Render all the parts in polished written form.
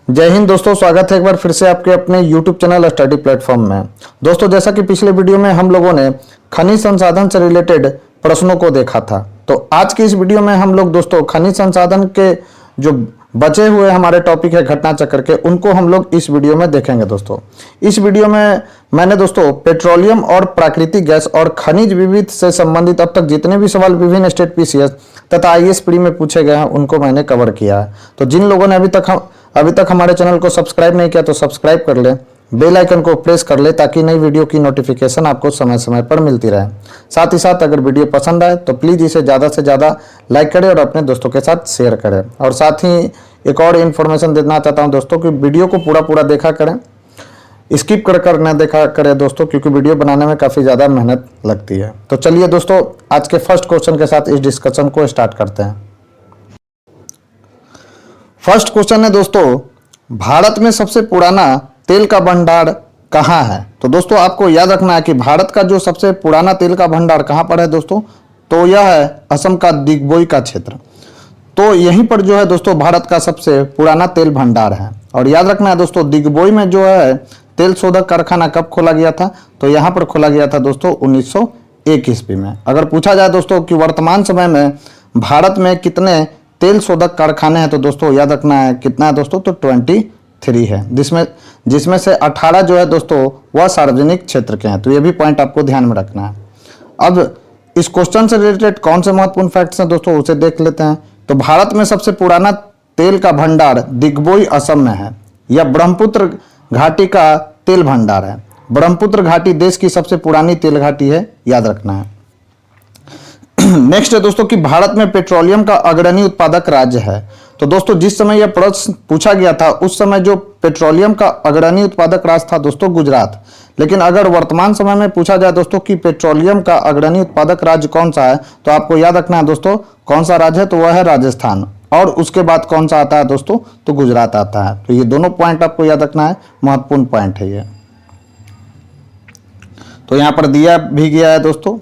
जय हिंद दोस्तों, स्वागत है एक बार फिर से आपके अपने YouTube चैनल स्टडी प्लेटफॉर्म में। दोस्तों, जैसा कि पिछले वीडियो में हम लोगों ने खनिज संसाधन से रिलेटेड प्रश्नों को देखा था, तो आज की इस वीडियो में हम लोग दोस्तों खनिज संसाधन के जो बचे हुए हमारे टॉपिक है घटना चक्र के, उनको हम लोग इस वीडियो में देखेंगे। दोस्तों, इस वीडियो में मैंने दोस्तों पेट्रोलियम और प्राकृतिक गैस और खनिज विविध से संबंधित अब तक जितने भी सवाल विभिन्न स्टेट पीसीएस तथा आईएएस प्री में पूछे गए हैं उनको मैंने कवर किया है। तो जिन लोगों ने अभी तक हमारे चैनल को सब्सक्राइब नहीं किया तो सब्सक्राइब कर लें, बेल आइकन को प्रेस कर ले ताकि नई वीडियो की नोटिफिकेशन आपको समय समय पर मिलती रहे। साथ ही साथ अगर वीडियो पसंद आए तो प्लीज़ इसे ज़्यादा से ज़्यादा लाइक करें और अपने दोस्तों के साथ शेयर करें। और साथ ही एक और इन्फॉर्मेशन देना चाहता हूं दोस्तों कि वीडियो को पूरा देखा करें, स्किप कर न देखा करें दोस्तों, क्योंकि वीडियो बनाने में काफ़ी ज़्यादा मेहनत लगती है। तो चलिए दोस्तों, आज के फर्स्ट क्वेश्चन के साथ इस डिस्कशन को स्टार्ट करते हैं। फर्स्ट क्वेश्चन है दोस्तों, भारत में सबसे पुराना तेल का भंडार कहाँ है? तो दोस्तों आपको याद रखना है कि भारत का जो सबसे पुराना तेल का भंडार कहाँ पर है दोस्तों, तो यह है असम का दिग्बोई का क्षेत्र। तो यहीं पर जो है दोस्तों भारत का सबसे पुराना तेल भंडार है। और याद रखना है दोस्तों, दिग्बोई में जो है तेल शोधक कारखाना कब खोला गया था, तो यहाँ पर खोला गया था दोस्तों 1901 ईस्वी में। अगर पूछा जाए दोस्तों कि वर्तमान समय में भारत में कितने तेल शोधक कारखाने हैं, तो दोस्तों याद रखना है कितना है दोस्तों, तो 23 है, जिसमें से 18 जो है दोस्तों वह सार्वजनिक क्षेत्र के हैं। तो ये भी पॉइंट आपको ध्यान में रखना है। अब इस क्वेश्चन से रिलेटेड कौन से महत्वपूर्ण फैक्ट्स हैं दोस्तों, उसे देख लेते हैं। तो भारत में सबसे पुराना तेल का भंडार दिग्बोई असम में है। यह ब्रह्मपुत्र घाटी का तेल भंडार है। ब्रह्मपुत्र घाटी देश की सबसे पुरानी तेल घाटी है, याद रखना है। नेक्स्ट है दोस्तों कि भारत में पेट्रोलियम का अग्रणी उत्पादक राज्य है। तो दोस्तों जिस समय यह प्रश्न पूछा गया था उस समय जो पेट्रोलियम का अग्रणी उत्पादक राज्य था दोस्तों गुजरात। लेकिन अगर वर्तमान समय में पूछा जाए दोस्तों कि पेट्रोलियम का अग्रणी उत्पादक राज्य कौन सा है, तो आपको याद रखना है दोस्तों कौन सा राज्य है, तो वह है राजस्थान। और उसके बाद कौन सा आता है दोस्तों, तो गुजरात आता है। तो ये दोनों पॉइंट आपको याद रखना है, महत्वपूर्ण पॉइंट है ये। तो यहाँ पर दिया भी गया है दोस्तों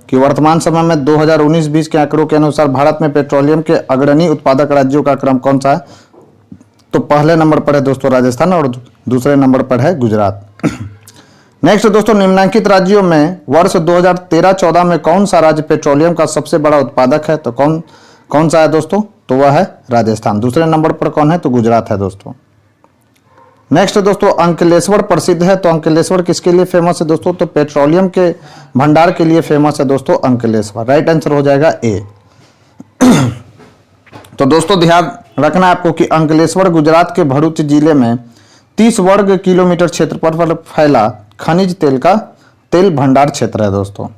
कि वर्तमान समय में 2019-20 के आंकड़ों के अनुसार भारत में पेट्रोलियम के अग्रणी उत्पादक राज्यों का क्रम कौन सा है, तो पहले नंबर पर है दोस्तों राजस्थान और दूसरे नंबर पर है गुजरात। नेक्स्ट दोस्तों, निम्नलिखित राज्यों में वर्ष 2013-14 में कौन सा राज्य पेट्रोलियम का सबसे बड़ा उत्पादक है, तो कौन सा है दोस्तों, तो वह है राजस्थान। दूसरे नंबर पर कौन है, तो गुजरात है दोस्तों। नेक्स्ट दोस्तों, अंकलेश्वर प्रसिद्ध है। तो अंकलेश्वर किसके लिए फेमस है दोस्तों, तो पेट्रोलियम के भंडार के लिए फेमस है दोस्तों अंकलेश्वर। राइट आंसर हो जाएगा ए। तो दोस्तों ध्यान रखना है आपको कि अंकलेश्वर गुजरात के भरूच जिले में 30 वर्ग किलोमीटर क्षेत्रफल पर फैला खनिज तेल का तेल भंडार क्षेत्र है दोस्तों।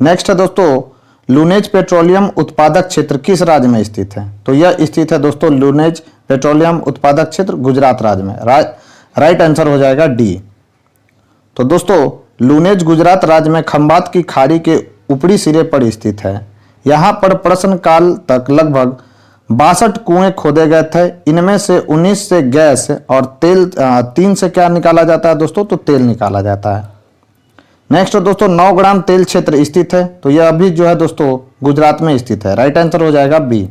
नेक्स्ट है दोस्तों, लूनेज पेट्रोलियम उत्पादक क्षेत्र किस राज्य में स्थित है, तो यह स्थित है दोस्तों लूनेज पेट्रोलियम उत्पादक क्षेत्र गुजरात राज्य में। राइट आंसर हो जाएगा डी। तो दोस्तों लूनेज गुजरात राज्य में खंबात की खाड़ी के ऊपरी सिरे पर स्थित है। यहाँ पर प्रश्न काल तक लगभग 62 कुएं खोदे गए थे। इनमें से 19 से गैस और तेल 3 से क्या निकाला जाता है दोस्तों, तो तेल निकाला जाता है। नेक्स्ट दोस्तों, 9 ग्राम तेल क्षेत्र स्थित है। तो यह अभी जो है दोस्तों गुजरात में स्थित है। राइट आंसर हो जाएगा बी।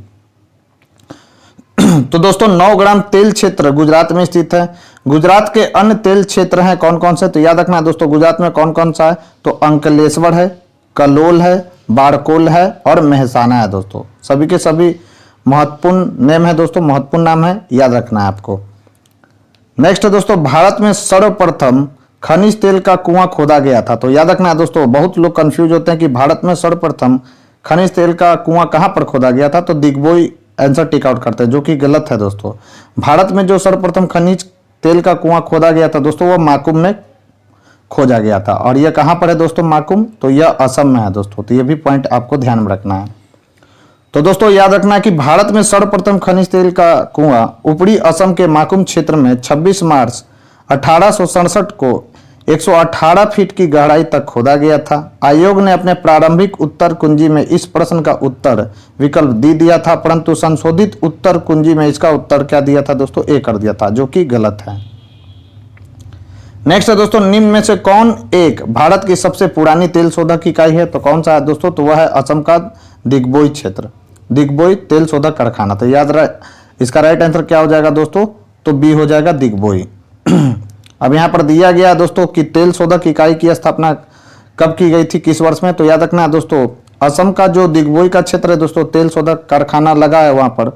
तो दोस्तों 9 ग्राम तेल क्षेत्र गुजरात में स्थित है। गुजरात के अन्य तेल क्षेत्र हैं कौन कौन से, तो याद रखना है दोस्तों गुजरात में कौन कौन सा है, तो अंकलेश्वर है, कलोल है, बाड़कोल है और मेहसाना है दोस्तों। सभी के सभी महत्वपूर्ण नेम है दोस्तों, महत्वपूर्ण नाम है, याद रखना है आपको। नेक्स्ट दोस्तों, भारत में सर्वप्रथम खनिज तेल का कुआं खोदा गया था। तो याद रखना है दोस्तों, बहुत लोग कंफ्यूज होते हैं कि भारत में सर्वप्रथम खनिज तेल का कुआं कहां पर खोदा गया था, तो दिग्बोई आंसर टिक आउट करते हैं, जो कि गलत है दोस्तों। भारत में जो सर्वप्रथम खनिज तेल का कुआं खोदा गया था दोस्तों वह माकुम में खोजा गया था। और यह कहां पर है दोस्तों माकुम, तो यह असम में है दोस्तों। तो यह भी पॉइंट आपको ध्यान में रखना है। तो दोस्तों याद रखना है कि भारत में सर्वप्रथम खनिज तेल का कुआं ऊपरी असम के माकुम क्षेत्र में 26 मार्च 1867 को 118 फीट की गहराई तक खोदा गया था। आयोग ने अपने प्रारंभिक उत्तर कुंजी में इस प्रश्न का उत्तर विकल्प डी दिया था, परंतु संशोधित उत्तर कुंजी में इसका उत्तर क्या दिया था दोस्तों, ए कर दिया था, जो कि गलत है। नेक्स्ट है दोस्तों, निम्न में से कौन एक भारत की सबसे पुरानी तेल शोधक इकाई है, तो कौन सा है दोस्तों, तो वह है असम का दिग्बोई क्षेत्र, दिग्बोई तेल शोधक कारखाना। तो इसका राइट आंसर क्या हो जाएगा दोस्तों, तो बी हो जाएगा दिग्बोई। अब यहाँ पर दिया गया दोस्तों कि तेल शोधक इकाई की स्थापना कब की गई थी, किस वर्ष में। तो याद रखना है दोस्तों, असम का जो दिग्बोई का क्षेत्र है दोस्तों, तेल शोधक कारखाना लगा है वहाँ पर,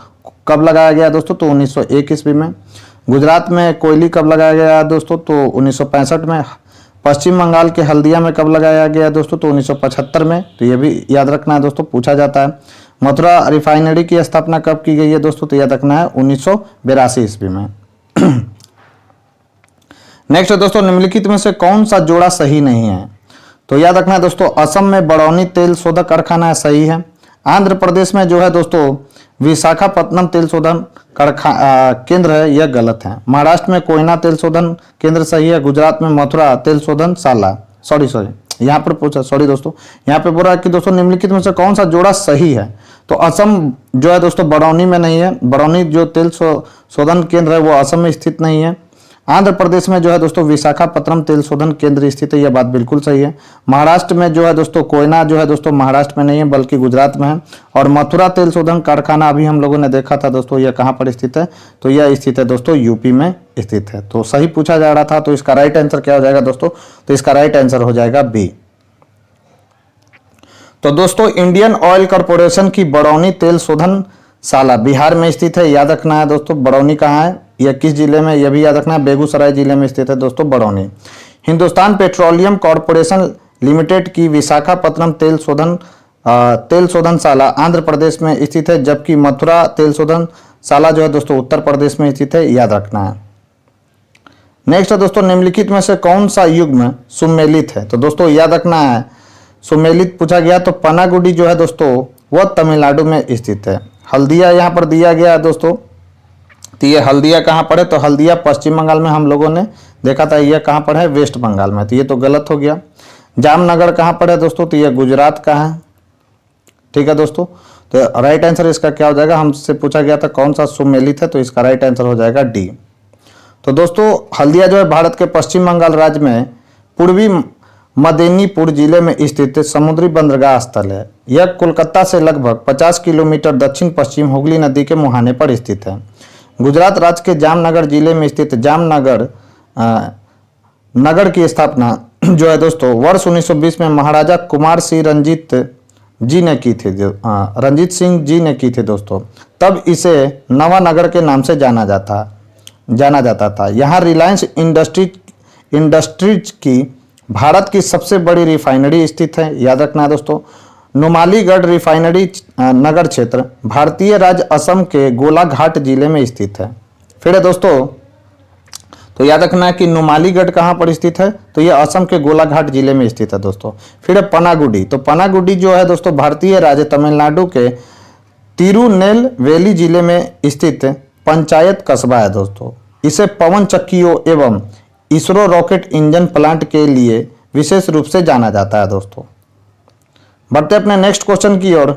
कब लगाया गया दोस्तों, तो 1901 ईस्वी में। गुजरात में कोयली कब लगाया गया दोस्तों, तो 1965 में। पश्चिम बंगाल के हल्दिया में कब लगाया गया दोस्तों, तो 1975 में। तो ये भी याद रखना है दोस्तों, पूछा जाता है। मथुरा रिफाइनरी की स्थापना कब की गई है दोस्तों, तो याद रखना है 1982 ईस्वी में। नेक्स्ट दोस्तों, निम्नलिखित में से कौन सा जोड़ा सही नहीं है। तो याद रखना है दोस्तों, असम में बड़ौनी तेल शोधक कारखाना सही है। आंध्र प्रदेश में जो है दोस्तों विशाखापत्तनम तेल शोधन केंद्र है, यह गलत है। महाराष्ट्र में कोयना तेल शोधन केंद्र सही है। गुजरात में मथुरा तेल शोधन शाला, यहाँ पर पूछा, दोस्तों यहाँ पे बोल रहा है कि दोस्तों निम्नलिखित में से कौन सा जोड़ा सही है। तो असम जो है दोस्तों बड़ौनी में नहीं है, बड़ौनी जो तेल शोधन केंद्र है वो असम में स्थित नहीं है। आंध्र प्रदेश में जो है दोस्तों विशाखापत्तनम तेल शोधन केंद्र स्थित है, यह बात बिल्कुल सही है। महाराष्ट्र में जो है दोस्तों कोयना जो है दोस्तों महाराष्ट्र में नहीं है बल्कि गुजरात में है। और मथुरा तेल शोधन कारखाना अभी हम लोगों ने देखा था दोस्तों, यह कहाँ पर स्थित है, तो यह स्थित है दोस्तों यूपी में स्थित है। तो सही पूछा जा रहा था, तो इसका राइट आंसर क्या हो जाएगा दोस्तों, तो इसका राइट आंसर हो जाएगा बी। तो दोस्तों इंडियन ऑयल कॉर्पोरेशन की बड़ौनी तेल शोधन शाला बिहार में स्थित है। याद रखना है दोस्तों बड़ौनी कहाँ है, यह किस जिले में, यह भी याद रखना है, बेगूसराय जिले में स्थित है दोस्तों Badauni. Hindustan petroleum corporation limited की विशाखापत्तनम तेल शोधन शाला आंध्र प्रदेश में स्थित है, जबकि मथुरा तेल शोधन शाला जो है दोस्तों उत्तर प्रदेश में स्थित है, याद रखना है। नेक्स्ट है दोस्तों, निम्नलिखित में से कौन सा युग्म सुमेलित है। तो दोस्तों याद रखना है, सुमेलित पूछा गया तो पनागुडी जो है दोस्तों वह तमिलनाडु में स्थित है। हल्दिया यहाँ पर दिया गया है दोस्तों, तो ये हल्दिया कहाँ पर है, तो हल्दिया पश्चिम बंगाल में हम लोगों ने देखा था, यह कहाँ पर है, वेस्ट बंगाल में, तो ये तो गलत हो गया। जामनगर कहाँ पर है दोस्तों, तो ये गुजरात का है। ठीक है दोस्तों, तो राइट आंसर इसका क्या हो जाएगा, हमसे पूछा गया था कौन सा सुमेलित है, तो इसका राइट आंसर हो जाएगा डी। तो दोस्तों हल्दिया जो है भारत के पश्चिम बंगाल राज्य में पूर्वी मदेनीपुर जिले में स्थित समुद्री बंदरगाह स्थल है। यह कोलकाता से लगभग 50 किलोमीटर दक्षिण पश्चिम हुगली नदी के मुहाने पर स्थित है। गुजरात राज्य के जामनगर जिले में स्थित जामनगर नगर की स्थापना जो है दोस्तों वर्ष 1920 में महाराजा कुमार सिंह रंजीत सिंह जी ने की थी दोस्तों। तब इसे नवा नगर के नाम से जाना जाता था। यहाँ रिलायंस इंडस्ट्रीज की भारत की सबसे बड़ी रिफाइनरी स्थित है। याद रखना है दोस्तों, नुमालीगढ़ रिफाइनरी नगर क्षेत्र भारतीय राज्य असम के गोलाघाट जिले में स्थित है। फिर है दोस्तों, तो याद रखना है कि नुमालीगढ़ कहाँ पर स्थित है, तो यह असम के गोलाघाट जिले में स्थित है दोस्तों। फिर है पनागुडी, तो पनागुडी जो है दोस्तों भारतीय राज्य तमिलनाडु के तिरुनेलवेली जिले में स्थित पंचायत कस्बा है दोस्तों। इसे पवन चक्कियों एवं इसरो रॉकेट इंजन प्लांट के लिए विशेष रूप से जाना जाता है दोस्तों। बढ़ते अपने नेक्स्ट क्वेश्चन की ओर।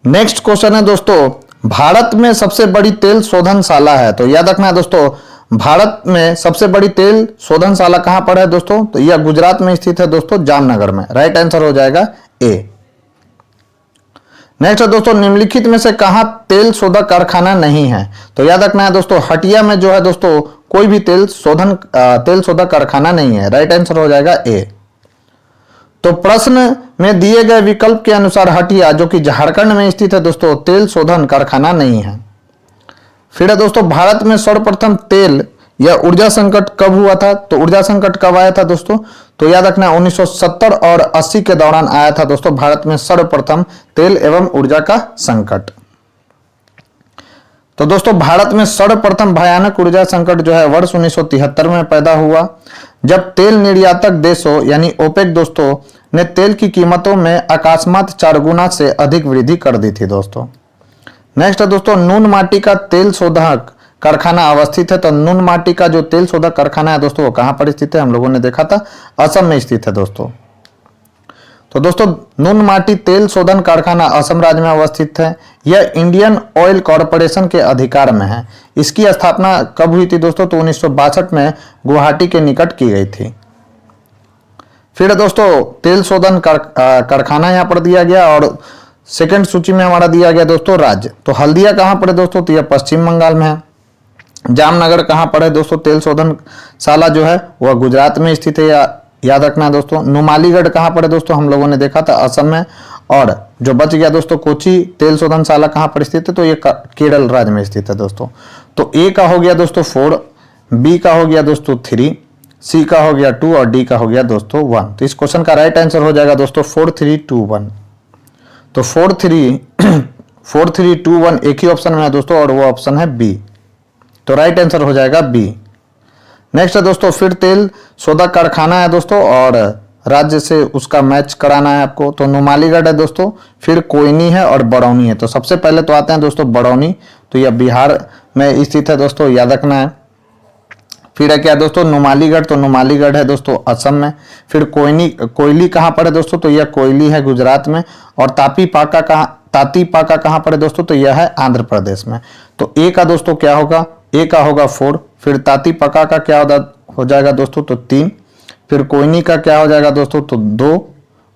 नेक्स्ट क्वेश्चन है दोस्तों, भारत में सबसे बड़ी तेल शोधनशाला है। तो याद रखना है दोस्तों, भारत में सबसे बड़ी तेल शोधनशाला कहां पर है दोस्तों, तो यह गुजरात में स्थित है दोस्तों, जामनगर में। राइट आंसर हो जाएगा ए। नेक्स्ट है दोस्तों, निम्नलिखित में से कहां तेल शोधक कारखाना नहीं है। तो याद रखना है दोस्तों, हटिया में जो है दोस्तों कोई भी तेल शोधक कारखाना नहीं है। राइट आंसर हो जाएगा ए। तो प्रश्न में दिए गए विकल्प के अनुसार हटिया जो कि झारखंड में स्थित है दोस्तों तेल शोधन कारखाना नहीं है। फिर है दोस्तों, भारत में सर्वप्रथम तेल या ऊर्जा संकट कब हुआ था। तो ऊर्जा संकट कब आया था दोस्तों, तो याद रखना 1970 और 80 के दौरान आया था दोस्तों भारत में सर्वप्रथम तेल एवं ऊर्जा का संकट। तो दोस्तों भारत में सर्वप्रथम भयानक ऊर्जा संकट जो है वर्ष 1973 में पैदा हुआ, जब तेल निर्यातक देशों यानी ओपेक दोस्तों ने तेल की कीमतों में अकस्मात 4 गुना से अधिक वृद्धि कर दी थी दोस्तों। नेक्स्ट है दोस्तों, नून माटी का तेल शोधक कारखाना अवस्थित है। तो नून माटी का जो तेल शोधक कारखाना है दोस्तों वो कहां पर स्थित है, हम लोगों ने देखा था असम में स्थित है दोस्तों। तो दोस्तों नून माटी तेल शोधन कारखाना असम राज्य में अवस्थित है। यह इंडियन ऑयल कॉर्पोरेशन के अधिकार में है। इसकी स्थापना कब हुई थी दोस्तों, तो 1962 में गुवाहाटी के निकट की गई थी। फिर दोस्तों तेल शोधन कारखाना यहाँ पर दिया गया और सेकंड सूची में हमारा दिया गया दोस्तों राज्य। तो हल्दिया कहाँ पड़े दोस्तों, तो यह पश्चिम बंगाल में है। जामनगर कहाँ पर है दोस्तों, तेल शोधनशाला जो है वह गुजरात में स्थित है, याद रखना है दोस्तों। नुमालीगढ़ कहाँ पर है दोस्तों, हम लोगों ने देखा था असम में। और जो बच गया दोस्तों कोची तेल शोधनशाला कहाँ पर स्थित है, तो ये केरल राज्य में स्थित है दोस्तों। तो ए का हो गया दोस्तों 4, बी का हो गया दोस्तों 3, सी का हो गया 2 और डी का हो गया दोस्तों 1। तो इस क्वेश्चन का राइट आंसर हो जाएगा दोस्तों 4 3 2 1। तो 4 3 2 1 एक ही ऑप्शन में है दोस्तों और वो ऑप्शन है बी। तो राइट आंसर हो जाएगा बी। नेक्स्ट है दोस्तों फिर तेल सोदा कारखाना है दोस्तों और राज्य से उसका मैच कराना है आपको। तो नुमालीगढ़ है दोस्तों, फिर कोयनी है और बरौनी है। तो सबसे पहले तो आते हैं दोस्तों बरौनी, तो यह बिहार में स्थित है दोस्तों, याद रखना है। फिर है क्या दोस्तों नुमालीगढ़, तो नुमालीगढ़ है दोस्तों असम में। फिर कोयली कहाँ पर है दोस्तों, तो यह कोयली है गुजरात में। और ताती पाका कहाँ पर है दोस्तों, तो यह है आंध्र प्रदेश में। तो ए का दोस्तों क्या होगा, ए का होगा 4, फिर ताती पाका का क्या हो जाएगा दोस्तों, तो 3, फिर कोयनी का क्या हो जाएगा दोस्तों, तो 2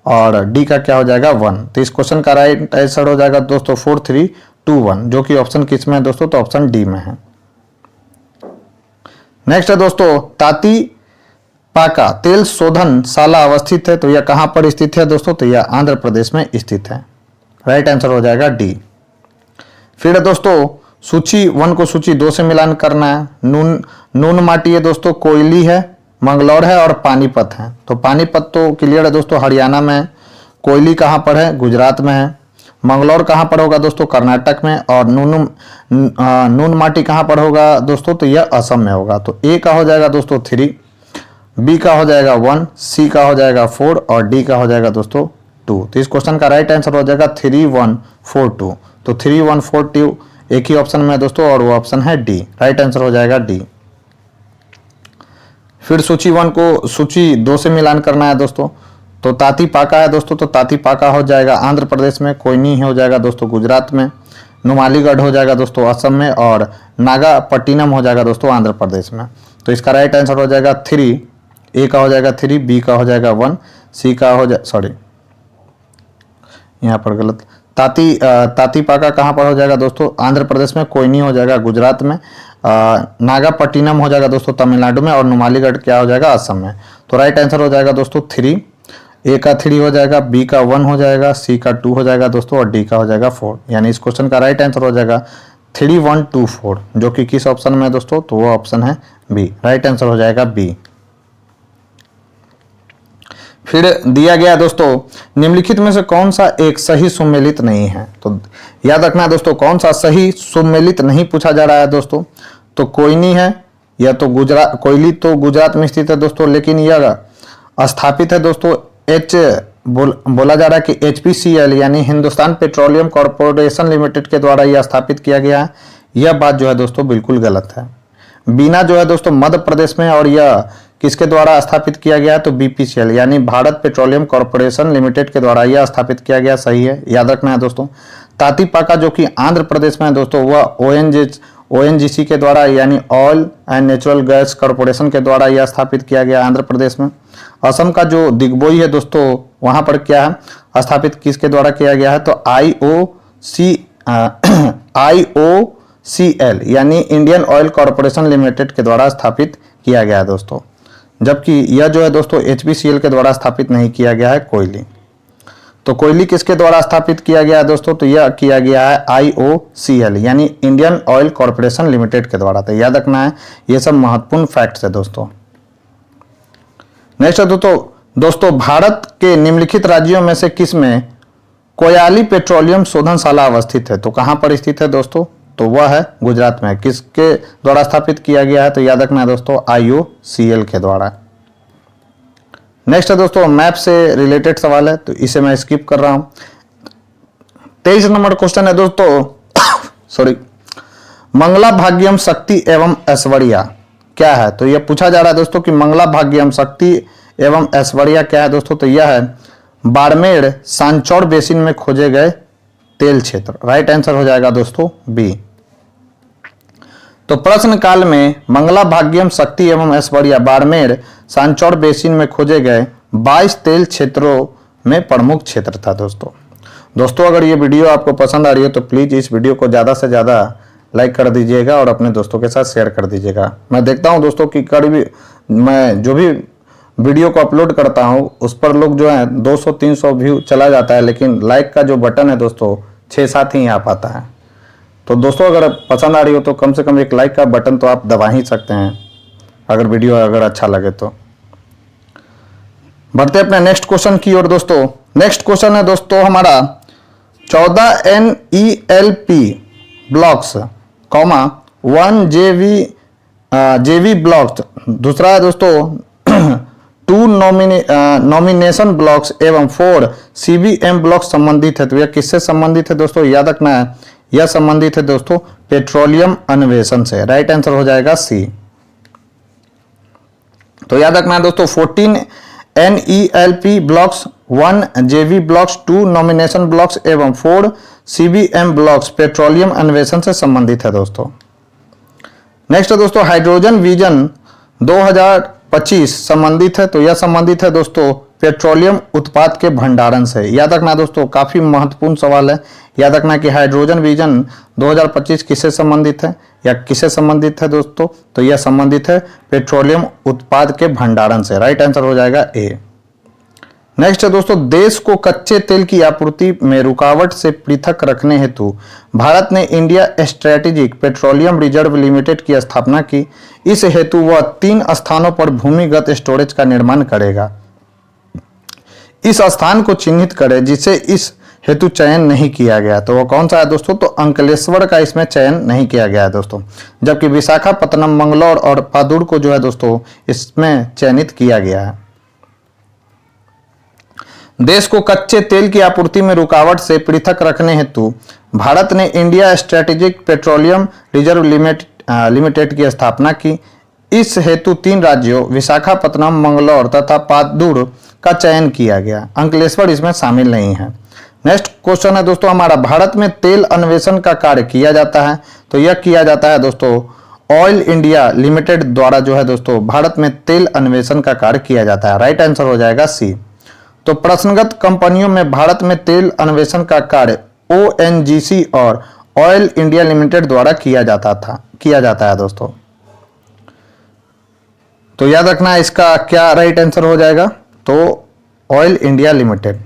और डी का क्या हो जाएगा 1। तो इस क्वेश्चन का राइट आंसर हो जाएगा दोस्तों 4 3 2 1, जो कि ऑप्शन किस में है दोस्तों, तो ऑप्शन डी में है। नेक्स्ट है दोस्तों ताती पाका तेल शोधनशाला अवस्थित है, तो यह कहां पर स्थित है दोस्तों, तो यह आंध्र प्रदेश में स्थित है। राइट आंसर हो जाएगा डी। फिर है दोस्तों सूची 1 को सूची 2 से मिलान करना है। नून माटी है दोस्तों, कोयली है, मंगलौर है और पानीपत है। तो पानीपत तो क्लियर है दोस्तों हरियाणा में है। कोयली कहां पर है, गुजरात में है। मंगलौर कहां पर होगा दोस्तों, कर्नाटक में। और नून माटी कहां पर होगा दोस्तों, तो यह असम में होगा। तो ए का हो जाएगा दोस्तों 3, बी का हो जाएगा 1, सी का हो जाएगा 4 और डी का हो जाएगा दोस्तों 2। तो इस क्वेश्चन का राइट आंसर हो जाएगा 3 1 4 2। तो 3 1 4 2 एक ही ऑप्शन में है दोस्तों और वो ऑप्शन है डी। राइट आंसर हो जाएगा डी। फिर सूची 1 को सूची 2 से मिलान करना है दोस्तों। तो ताती पाका है दोस्तों, तो ताती पाका हो जाएगा आंध्र प्रदेश में। कोयनी हो जाएगा दोस्तों गुजरात में। नुमालीगढ़ हो जाएगा दोस्तों असम में। और नागापट्टिनम हो जाएगा दोस्तों आंध्र प्रदेश में। तो इसका राइट आंसर हो जाएगा 3, ए का हो जाएगा 3, बी का हो जाएगा 1, सी का हो जाए यहाँ पर गलत। ताती पाका कहाँ पर हो जाएगा दोस्तों, आंध्र प्रदेश में। कोयनी हो जाएगा गुजरात में। नागापट्टिनम हो जाएगा दोस्तों तमिलनाडु में। और नुमालीगढ़ क्या हो जाएगा असम में। तो राइट आंसर हो जाएगा दोस्तों 3, ए का 3 हो जाएगा, बी का 1 हो जाएगा, सी का 2 हो जाएगा दोस्तों और डी का हो जाएगा 4। यानी इस क्वेश्चन का राइट आंसर हो जाएगा 3 1 2 4, जो कि किस ऑप्शन में है दोस्तों, तो वो ऑप्शन है बी। राइट आंसर हो जाएगा बी। फिर दिया गया दोस्तों निम्नलिखित में से कौन सा एक सही सुमेलित नहीं है। तो याद रखना है दोस्तों कौन सा सही सुमेलित नहीं पूछा जा रहा है दोस्तों। तो कोयनी है या तो कोयली तो गुजरात में स्थित है दोस्तों, लेकिन यह स्थापित है दोस्तों बोला जा रहा है कि HPCL यानी हिंदुस्तान पेट्रोलियम कॉर्पोरेशन लिमिटेड के द्वारा यह स्थापित किया गया है। यह बात जो है दोस्तों बिल्कुल गलत है। बीना जो है दोस्तों मध्य प्रदेश में और यह किसके द्वारा स्थापित किया गया है, तो BPCL यानी भारत पेट्रोलियम कॉर्पोरेशन लिमिटेड के द्वारा यह स्थापित किया गया। सही है, याद रखना है दोस्तों। ताती पाका जो कि आंध्र प्रदेश में है दोस्तों, वह ONGC के द्वारा यानी oil and natural gas corporation के द्वारा यह स्थापित किया गया आंध्र प्रदेश में। असम का जो दिग्बोई है दोस्तों, वहां पर क्या है स्थापित किसके द्वारा किया गया है, तो IOCL यानी इंडियन ऑयल कॉर्पोरेशन लिमिटेड के द्वारा स्थापित किया गया है दोस्तों। जबकि यह जो है दोस्तों HPCL के द्वारा स्थापित नहीं किया गया है कोयली। तो कोयली किसके द्वारा स्थापित किया गया है दोस्तों, तो यह किया गया है IOCL यानी इंडियन ऑयल कॉर्पोरेशन लिमिटेड के द्वारा। तो याद रखना है, ये सब महत्वपूर्ण फैक्ट्स है दोस्तों। नेक्स्ट है दोस्तों भारत के निम्नलिखित राज्यों में से किस में कोयाली पेट्रोलियम शोधनशाला अवस्थित है। तो कहां पर स्थित है दोस्तों, तो वह है गुजरात में। किसके द्वारा स्थापित किया गया है, तो याद रखना है दोस्तों IOCL के द्वारा। नेक्स्ट है दोस्तों मैप से रिलेटेड सवाल है, तो इसे मैं स्किप कर रहा हूं। 23 नंबर क्वेश्चन है दोस्तों मंगला भाग्यम शक्ति एवं ऐश्वर्या क्या है। तो यह पूछा जा रहा है दोस्तों कि मंगला भाग्यम शक्ति एवं ऐश्वर्या क्या है दोस्तों, तो यह है बाड़मेर सांचौर बेसिन में खोजे गए तेल क्षेत्र। राइट आंसर हो जाएगा दोस्तों बी। तो प्रश्न काल में मंगला भाग्यम शक्ति एवं ऐश्वर्या बाड़मेर सांचौर बेसिन में खोजे गए 22 तेल क्षेत्रों में प्रमुख क्षेत्र था दोस्तों। दोस्तों अगर ये वीडियो आपको पसंद आ रही है तो प्लीज़ इस वीडियो को ज़्यादा से ज़्यादा लाइक कर दीजिएगा और अपने दोस्तों के साथ शेयर कर दीजिएगा। मैं देखता हूँ दोस्तों कि कभी मैं जो भी वीडियो को अपलोड करता हूँ उस पर लोग जो है 200-300 व्यू चला जाता है, लेकिन लाइक का जो बटन है दोस्तों 6-7 ही आ पाता है। तो दोस्तों अगर पसंद आ रही हो तो कम से कम एक लाइक का बटन तो आप दबा ही सकते हैं अगर वीडियो अगर अच्छा लगे तो। बढ़ते अपने नेक्स्ट क्वेश्चन की ओर दोस्तों। नेक्स्ट क्वेश्चन है दोस्तों हमारा 14 NELP ब्लॉक्स, 1 JV ब्लॉक्स, दूसरा है दोस्तों 2 नॉमिनेशन ब्लॉक्स एवं 4 CBM ब्लॉक्स संबंधित है। तो यह किससे संबंधित है दोस्तों, याद रखना है, यह संबंधित है दोस्तों पेट्रोलियम अन्वेषण से। राइट आंसर हो जाएगा सी। तो याद रखना है दोस्तों 14 NELP blocks, 1 JV blocks, 2 nomination blocks एवं 4 CBM ब्लॉक्स पेट्रोलियम अन्वेषण से संबंधित है दोस्तों। नेक्स्ट है दोस्तों हाइड्रोजन विजन 2025 संबंधित है। तो यह संबंधित है दोस्तों पेट्रोलियम उत्पाद के भंडारण से। याद रखना दोस्तों, काफी महत्वपूर्ण सवाल है। याद रखना कि हाइड्रोजन विजन 2025 किससे संबंधित है या किससे संबंधित है दोस्तों, तो यह संबंधित है पेट्रोलियम उत्पाद के भंडारण से। राइट आंसर हो जाएगा ए। नेक्स्ट है दोस्तों देश को कच्चे तेल की आपूर्ति में रुकावट से पृथक रखने हेतु भारत ने India strategic petroleum reserve limited की स्थापना की। इस हेतु वह 3 स्थानों पर भूमिगत स्टोरेज का निर्माण करेगा। इस स्थान को चिन्हित करें जिसे इस हेतु चयन नहीं किया गया। तो वह कौन सा है दोस्तों, तो अंकलेश्वर का इसमें चयन नहीं किया गया है दोस्तों, जबकि विशाखापत्तनम, मंगलौर और पादुड़ को जो है दोस्तों इसमें चयनित किया गया है। देश को कच्चे तेल की आपूर्ति में रुकावट से पृथक रखने हेतु भारत ने India strategic petroleum reserve limited की स्थापना की। इस हेतु 3 राज्यों विशाखापत्तनम, मंगलौर तथा पादुड़ का चयन किया गया। अंकलेश्वर इसमें शामिल नहीं है। नेक्स्ट क्वेश्चन है दोस्तों हमारा भारत में तेल अन्वेषण का कार्य किया जाता है। तो यह किया जाता है दोस्तों ऑयल इंडिया लिमिटेड द्वारा जो है दोस्तों भारत में तेल अन्वेषण का कार्य किया जाता है। राइट आंसर हो जाएगा सी। तो प्रश्नगत कंपनियों में भारत में तेल अन्वेषण का कार्य ONGC और ऑयल इंडिया लिमिटेड द्वारा किया जाता है दोस्तों। तो याद रखना इसका क्या राइट आंसर हो जाएगा, तो ऑयल इंडिया लिमिटेड।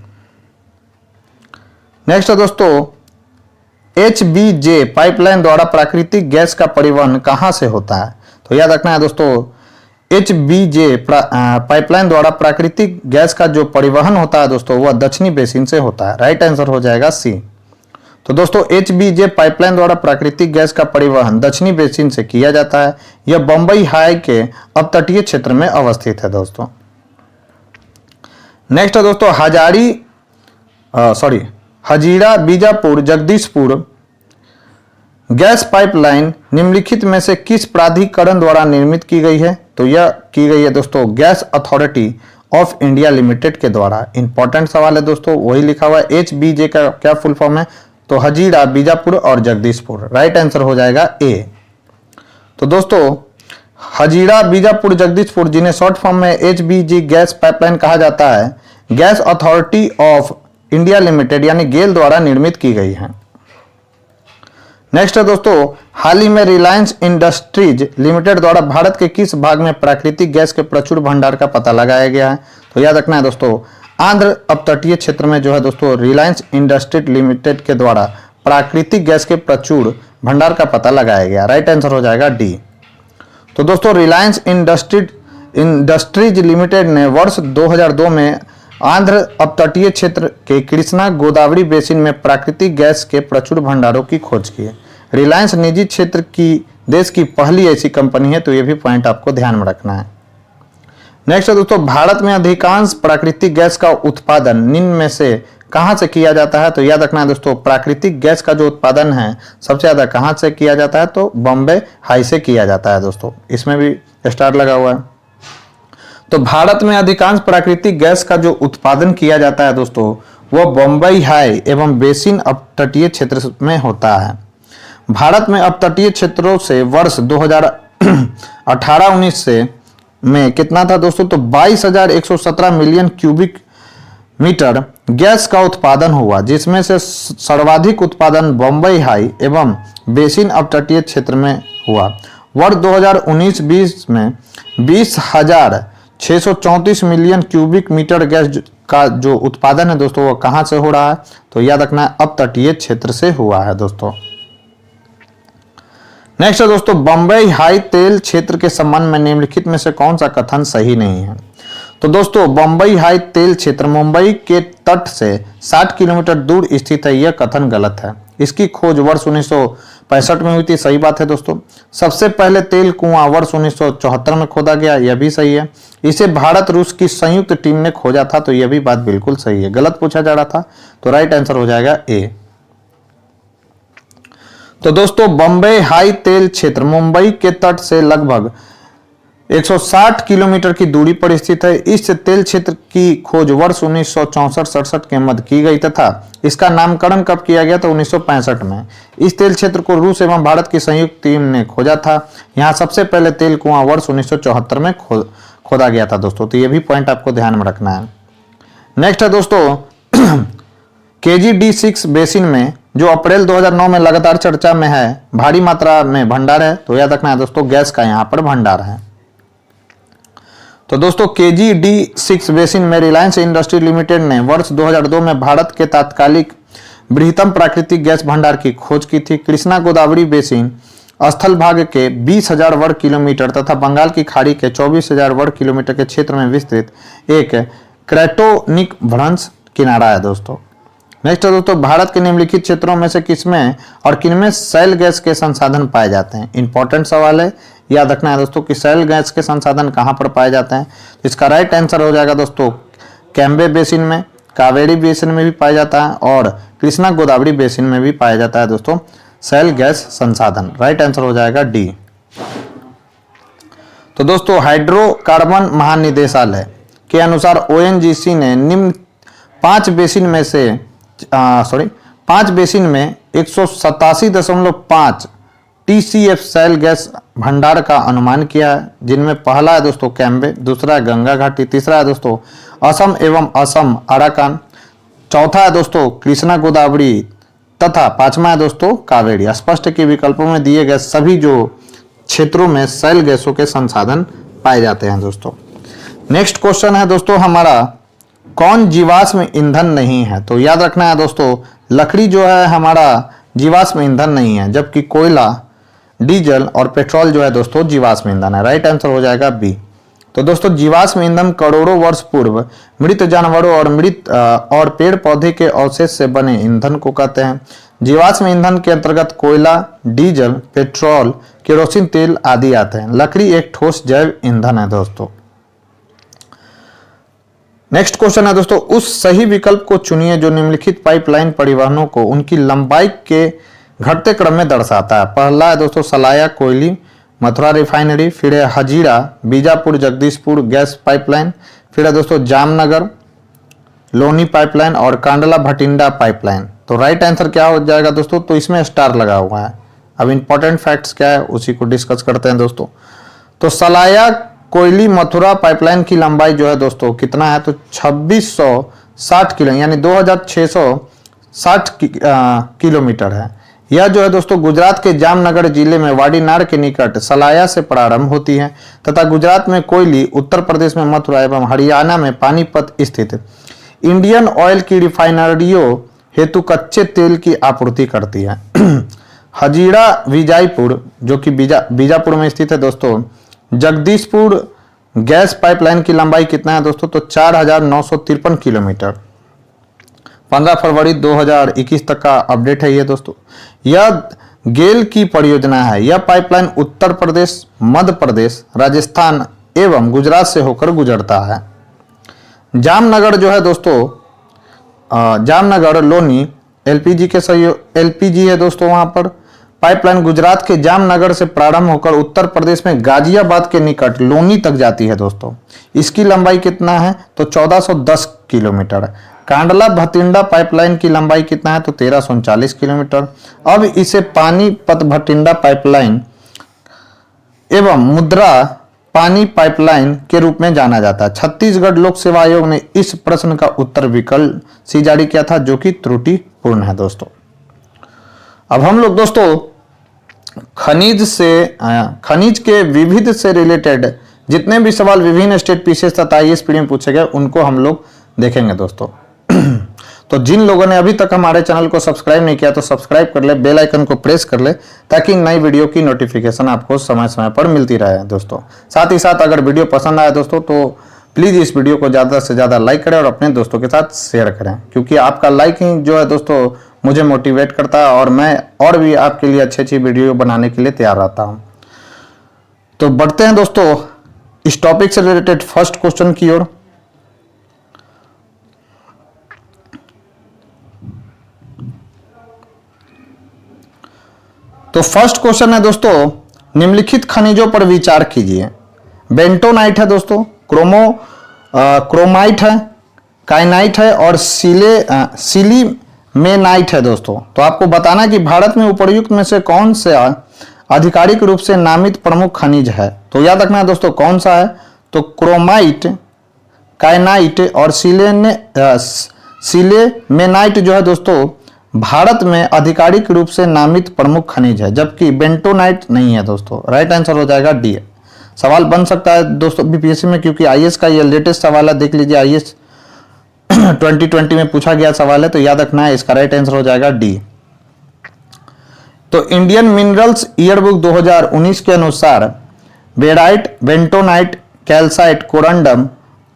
नेक्स्ट है दोस्तों HBJ पाइपलाइन द्वारा प्राकृतिक गैस का परिवहन कहां से होता है। तो याद रखना है दोस्तों HBJ पाइपलाइन द्वारा प्राकृतिक गैस का जो परिवहन होता है दोस्तों वह दक्षिणी बेसिन से होता है। राइट आंसर हो जाएगा सी। तो दोस्तों HBJ पाइपलाइन द्वारा प्राकृतिक गैस का परिवहन दक्षिणी बेसिन से किया जाता है। यह बंबई हाई के अपतटीय क्षेत्र में अवस्थित है दोस्तों। नेक्स्ट है दोस्तों हजीरा बीजापुर जगदीशपुर गैस पाइपलाइन निम्नलिखित में से किस प्राधिकरण द्वारा निर्मित की गई है। तो यह की गई है दोस्तों gas authority of India limited के द्वारा। इंपॉर्टेंट सवाल है दोस्तों, वही लिखा हुआ है HBJ का क्या फुल फॉर्म है, तो हजीरा बीजापुर और जगदीशपुर। राइट आंसर हो जाएगा ए। तो दोस्तों हजीरा बीजापुर जगदीशपुर जिन्हें शॉर्ट फॉर्म में HBG गैस पाइपलाइन कहा जाता है, gas authority of India limited यानी गेल द्वारा निर्मित की गई है। नेक्स्ट है दोस्तों हाल ही में रिलायंस इंडस्ट्रीज लिमिटेड द्वारा भारत के किस भाग में प्राकृतिक गैस के प्रचुर भंडार का पता लगाया गया है। तो याद रखना है दोस्तों आंध्र अपतटीय क्षेत्र में जो है दोस्तों रिलायंस इंडस्ट्रीज लिमिटेड के द्वारा प्राकृतिक गैस के प्रचुर भंडार का पता लगाया गया। राइट आंसर हो जाएगा डी। तो दोस्तों रिलायंस इंडस्ट्रीज लिमिटेड ने वर्ष 2002 में आंध्र अपतटीय क्षेत्र के कृष्णा गोदावरी बेसिन में प्राकृतिक गैस के प्रचुर भंडारों की खोज की है। रिलायंस निजी क्षेत्र की देश की पहली ऐसी कंपनी है, तो ये भी पॉइंट आपको ध्यान में रखना है। नेक्स्ट है दोस्तों भारत में अधिकांश प्राकृतिक गैस का उत्पादन निम्न में से कहां से किया जाता है। तो याद रखना है दोस्तों प्राकृतिक गैस का जो उत्पादन है सबसे ज्यादा कहां से किया जाता है, तो बॉम्बे हाई से किया जाता है दोस्तों, इसमें भी स्टार लगा हुआ है। तो भारत में अधिकांश प्राकृतिक गैस का जो उत्पादन किया जाता है दोस्तों वह बम्बई हाई एवं बेसिन अपतटीय क्षेत्र में होता है। भारत में अपतटीय क्षेत्रों से वर्ष 2018-19 से में कितना था दोस्तों, तो 22,117 मिलियन क्यूबिक मीटर गैस का उत्पादन हुआ, जिसमें से सर्वाधिक उत्पादन बम्बई हाई एवं बेसिन अपतटीय क्षेत्र में हुआ। वर्ष 2019-20 में 20,634 मिलियन क्यूबिक मीटर गैस का जो उत्पादन है दोस्तों वो कहां से हो रहा है, तो याद रखना है अपतटीय क्षेत्र से हुआ है दोस्तों। नेक्स्ट है दोस्तों, बम्बई हाई तेल क्षेत्र के संबंध में निम्नलिखित में से कौन सा कथन सही नहीं है। तो दोस्तों बम्बई हाई तेल क्षेत्र मुंबई के तट से 60 किलोमीटर दूर स्थित है, यह कथन गलत है। इसकी खोज वर्ष 1965 में हुई थी, सही बात है दोस्तों। सबसे पहले तेल कुआं वर्ष 1974 में खोदा गया, यह भी सही है। इसे भारत रूस की संयुक्त टीम ने खोजा था, तो यह भी बात बिल्कुल सही है। गलत पूछा जा रहा था, तो राइट आंसर हो जाएगा ए। तो दोस्तों बम्बई हाई तेल क्षेत्र मुंबई के तट से लगभग 160 किलोमीटर की दूरी पर स्थित है। इस तेल क्षेत्र की खोज वर्ष 1964-67 के मध्य की गई तथा इसका नामकरण कब किया गया था, 1965 में। इस तेल क्षेत्र को रूस एवं भारत की संयुक्त टीम ने खोजा था। यहाँ सबसे पहले तेल कुआं वर्ष 1974 में खोदा गया था दोस्तों, तो ये भी पॉइंट आपको ध्यान में रखना है। नेक्स्ट है दोस्तों KG-D6 बेसिन में जो अप्रैल 2009 में लगातार चर्चा में है, भारी मात्रा में भंडार है, तो याद रखना है दोस्तों गैस का यहाँ पर भंडार है। तो दोस्तों KG-D6 बेसिन में रिलायंस इंडस्ट्री लिमिटेड ने वर्ष 2002 में भारत के तात्कालिक बृहत्तम प्राकृतिक गैस भंडार की खोज की थी। कृष्णा गोदावरी बेसिन स्थल भाग के 20,000 वर्ग किलोमीटर तथा बंगाल की खाड़ी के 24,000 वर्ग किलोमीटर के क्षेत्र में विस्तृत एक क्रेटोनिक भ्रंश किनारा है दोस्तों। नेक्स्ट है दोस्तों, भारत के निम्नलिखित क्षेत्रों में से किसमें और किनमें शैल गैस के संसाधन पाए जाते हैं। इंपॉर्टेंट सवाल है, याद रखना है दोस्तों कि शैल गैस के संसाधन कहां पर पाए जाते हैं। तो इसका राइट आंसर हो जाएगा दोस्तों कैम्बे बेसिन में, कावेरी बेसिन में भी पाया जाता है और कृष्णा गोदावरी बेसिन में भी पाया जाता है दोस्तों शैल गैस संसाधन। राइट आंसर हो जाएगा डी। तो दोस्तों हाइड्रोकार्बन महानिदेशालय के अनुसार ONGC ने निम्न 5 बेसिन में 187.5 TCF शैल गैस भंडार का अनुमान किया है, जिनमें पहला है दोस्तों कैम्बे, दूसरा है गंगा घाटी, तीसरा है दोस्तों असम एवं असम अराकान, चौथा है दोस्तों कृष्णा गोदावरी तथा पांचवा है दोस्तों कावेरी। स्पष्ट है कि विकल्पों में दिए गए सभी जो क्षेत्रों में शैल गैसों के संसाधन पाए जाते हैं दोस्तों। नेक्स्ट क्वेश्चन है दोस्तों हमारा, कौन जीवाश्म ईंधन नहीं है। तो याद रखना है दोस्तों लकड़ी जो है हमारा जीवाश्म ईंधन नहीं है, जबकि कोयला, डीजल और पेट्रोल जो है दोस्तों जीवाश्म ईंधन है। राइट आंसर हो जाएगा बी। तो दोस्तों जीवाश्म ईंधन करोड़ों वर्ष पूर्व मृत जानवरों और पेड़ पौधे के अवशेष से बने ईंधन को कहते हैं। जीवाश्म ईंधन के अंतर्गत कोयला, डीजल, पेट्रोल, केरोसिन तेल आदि आते हैं। लकड़ी एक ठोस जैव ईंधन है दोस्तों। नेक्स्ट क्वेश्चन है दोस्तों, उस सही विकल्प को चुनिए जो निम्नलिखित पाइपलाइन परिवहनों को उनकी लंबाई के घटते क्रम में दर्शाता है। पहला है दोस्तों सलाया कोयली मथुरा रिफाइनरी, फिर है हजीरा बीजापुर जगदीशपुर गैस पाइपलाइन, फिर है दोस्तों जामनगर लोनी पाइपलाइन और कांडला भटिंडा पाइपलाइन। तो राइट आंसर क्या हो जाएगा दोस्तों, तो इसमें स्टार लगा हुआ है। अब इंपॉर्टेंट फैक्ट्स क्या है उसी को डिस्कस करते हैं दोस्तों। तो सलाया कोयली मथुरा पाइपलाइन की लंबाई जो है दोस्तों कितना है, तो 2660 किलो यानी 2660 किलोमीटर है। यह जो है दोस्तों गुजरात के जामनगर जिले में वाडीनार के निकट सलाया से प्रारंभ होती है तथा गुजरात में कोयली, उत्तर प्रदेश में मथुरा एवं हरियाणा में पानीपत स्थित इंडियन ऑयल की रिफाइनरियों हेतु कच्चे तेल की आपूर्ति करती है। हजीरा विजयपुर जो कि बीजापुर में स्थित है दोस्तों। जगदीशपुर गैस पाइपलाइन की लंबाई कितना है दोस्तों, तो 4953 किलोमीटर। 15 फरवरी 2021 तक का अपडेट है ये दोस्तों। यह गेल की परियोजना है। यह पाइपलाइन उत्तर प्रदेश, मध्य प्रदेश, राजस्थान एवं गुजरात से होकर गुजरता है। जामनगर जो है दोस्तों जामनगर लोनी एलपीजी है दोस्तों। वहां पर पाइपलाइन गुजरात के जामनगर से प्रारंभ होकर उत्तर प्रदेश में गाजियाबाद के निकट लोनी तक जाती है दोस्तों। इसकी लंबाई कितना है, तो 1410 किलोमीटर है। कांडला भटिंडा पाइपलाइन की लंबाई कितना है, तो 1339 किलोमीटर। अब इसे पानीपत भटिंडा पाइपलाइन एवं मुद्रा पानी पाइपलाइन के रूप में जाना जाता है? छत्तीसगढ़ लोक सेवा आयोग ने इस प्रश्न का उत्तर विकल्प सी जारी किया था, जो कि त्रुटिपूर्ण है दोस्तों। अब हम लोग दोस्तों खनिज के विविध से रिलेटेड जितने भी सवाल विभिन्न स्टेट पीसीएस तथा आईएएस पीडी में पूछे गए उनको हम लोग देखेंगे दोस्तों। तो जिन लोगों ने अभी तक हमारे चैनल को सब्सक्राइब नहीं किया तो सब्सक्राइब कर ले, बेल आइकन को प्रेस कर ले, ताकि नई वीडियो की नोटिफिकेशन आपको समय समय पर मिलती रहे दोस्तों। साथ ही साथ अगर वीडियो पसंद आए दोस्तों तो प्लीज़ इस वीडियो को ज़्यादा से ज़्यादा लाइक करें और अपने दोस्तों के साथ शेयर करें, क्योंकि आपका लाइक ही जो है दोस्तों मुझे मोटिवेट करता है और मैं और भी आपके लिए अच्छी अच्छी वीडियो बनाने के लिए तैयार रहता हूँ। तो बढ़ते हैं दोस्तों इस टॉपिक से रिलेटेड फर्स्ट क्वेश्चन की ओर। तो फर्स्ट क्वेश्चन है दोस्तों, निम्नलिखित खनिजों पर विचार कीजिए। बेंटोनाइट है दोस्तों, क्रोमाइट है, काइनाइट है और सिलीमेनाइट है दोस्तों। तो आपको बताना कि भारत में उपर्युक्त में से कौन सा आधिकारिक रूप से नामित प्रमुख खनिज है। तो याद रखना है दोस्तों कौन सा है, तो क्रोमाइट, काइनाइट और सिलेमेनाइट जो है दोस्तों भारत में आधिकारिक रूप से नामित प्रमुख खनिज है, जबकि बेंटोनाइट नहीं है दोस्तों। राइट आंसर हो जाएगा डी। सवाल बन सकता है दोस्तों बीपीएससी में, क्योंकि आईएएस का ये लेटेस्ट सवाल है, देख लीजिए आईएएस 2020 में पूछा गया सवाल है, तो याद रखना है इसका राइट आंसर हो जाएगा डी। तो इंडियन मिनरल्स ईयरबुक 2019 के अनुसार बेराइट, बेंटोनाइट, कैल्साइट, कोरंडम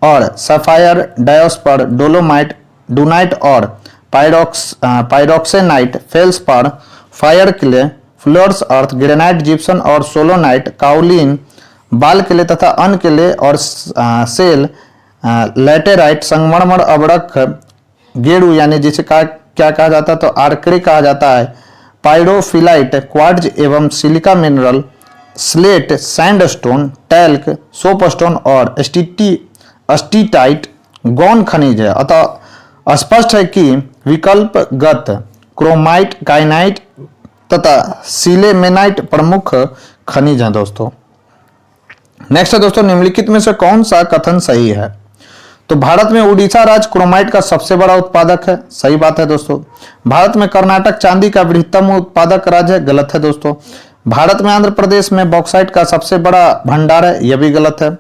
और सफायर, डायोस्पर, डोलोमाइट, डूनाइट और पायरोक्सेनाइट, फेल्सपार, फायर क्ले, फ्लोर्स अर्थ, ग्रेनाइट, जिप्सन और सोलोनाइट, काउलिन, बाल क्ले तथा अन क्ले और सेल लैटेराइट, संगमरमर, अबड़क, गेड़ू यानी जिसे क्या कहा जाता है, तो आर्करे कहा जाता है, पायरोफिलाइट, क्वार्ट्ज एवं silica mineral, slate, sandstone, talc, soapstone और स्टीटाइट गौण खनिज है। अतः स्पष्ट है कि विकल्पगत क्रोमाइट, काइनाइट तथा सिलेमेनाइट प्रमुख खनिज हैं दोस्तों। नेक्स्ट है दोस्तों, निम्नलिखित में से कौन सा कथन सही है। तो भारत में उड़ीसा राज्य क्रोमाइट का सबसे बड़ा उत्पादक है, सही बात है दोस्तों। भारत में कर्नाटक चांदी का बृहत्तम उत्पादक राज्य है, गलत है दोस्तों। भारत में आंध्र प्रदेश में बॉक्साइट का सबसे बड़ा भंडार है, यह भी गलत है।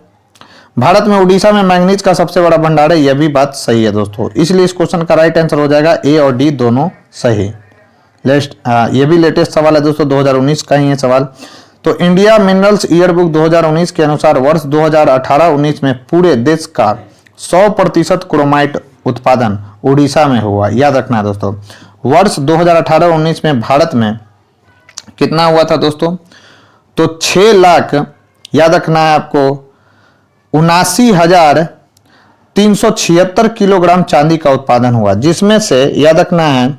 भारत में उड़ीसा में मैंगनीज का सबसे बड़ा भंडार है, यह भी बात सही है दोस्तों। इसलिए इस क्वेश्चन का राइट आंसर हो जाएगा ए और डी दोनों सही। ये भी लेटेस्ट सवाल है दोस्तों, 2019 का ही है सवाल। तो इंडिया मिनरल्स ईयरबुक 2019 के अनुसार वर्ष 2018-19 में पूरे देश का 100% क्रोमाइट उत्पादन उड़ीसा में हुआ। याद रखना है दोस्तों, वर्ष 2018-19 में भारत में कितना हुआ था दोस्तों, तो 6 लाख, याद रखना है आपको, 79,376 किलोग्राम चांदी का उत्पादन हुआ, जिसमें से याद रखना है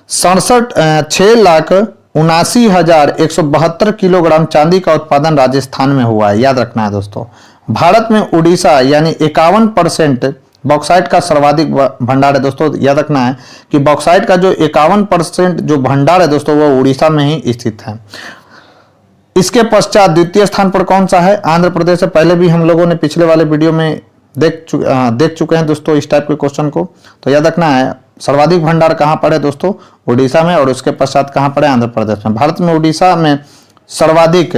6,79,172 किलोग्राम चांदी का उत्पादन राजस्थान में हुआ है। याद रखना है दोस्तों। भारत में उड़ीसा यानी 51% बॉक्साइट का सर्वाधिक भंडार है दोस्तों। याद रखना है कि बॉक्साइट का जो 51% जो भंडार है दोस्तों वो उड़ीसा में ही स्थित है। इसके पश्चात द्वितीय स्थान पर कौन सा है, आंध्र प्रदेश है। पहले भी हम लोगों ने पिछले वाले वीडियो में देख चुके हैं दोस्तों इस टाइप के क्वेश्चन को। तो याद रखना है सर्वाधिक भंडार कहां पर है दोस्तों, उड़ीसा में, और उसके पश्चात कहां पर है, आंध्र प्रदेश में। भारत में उड़ीसा में सर्वाधिक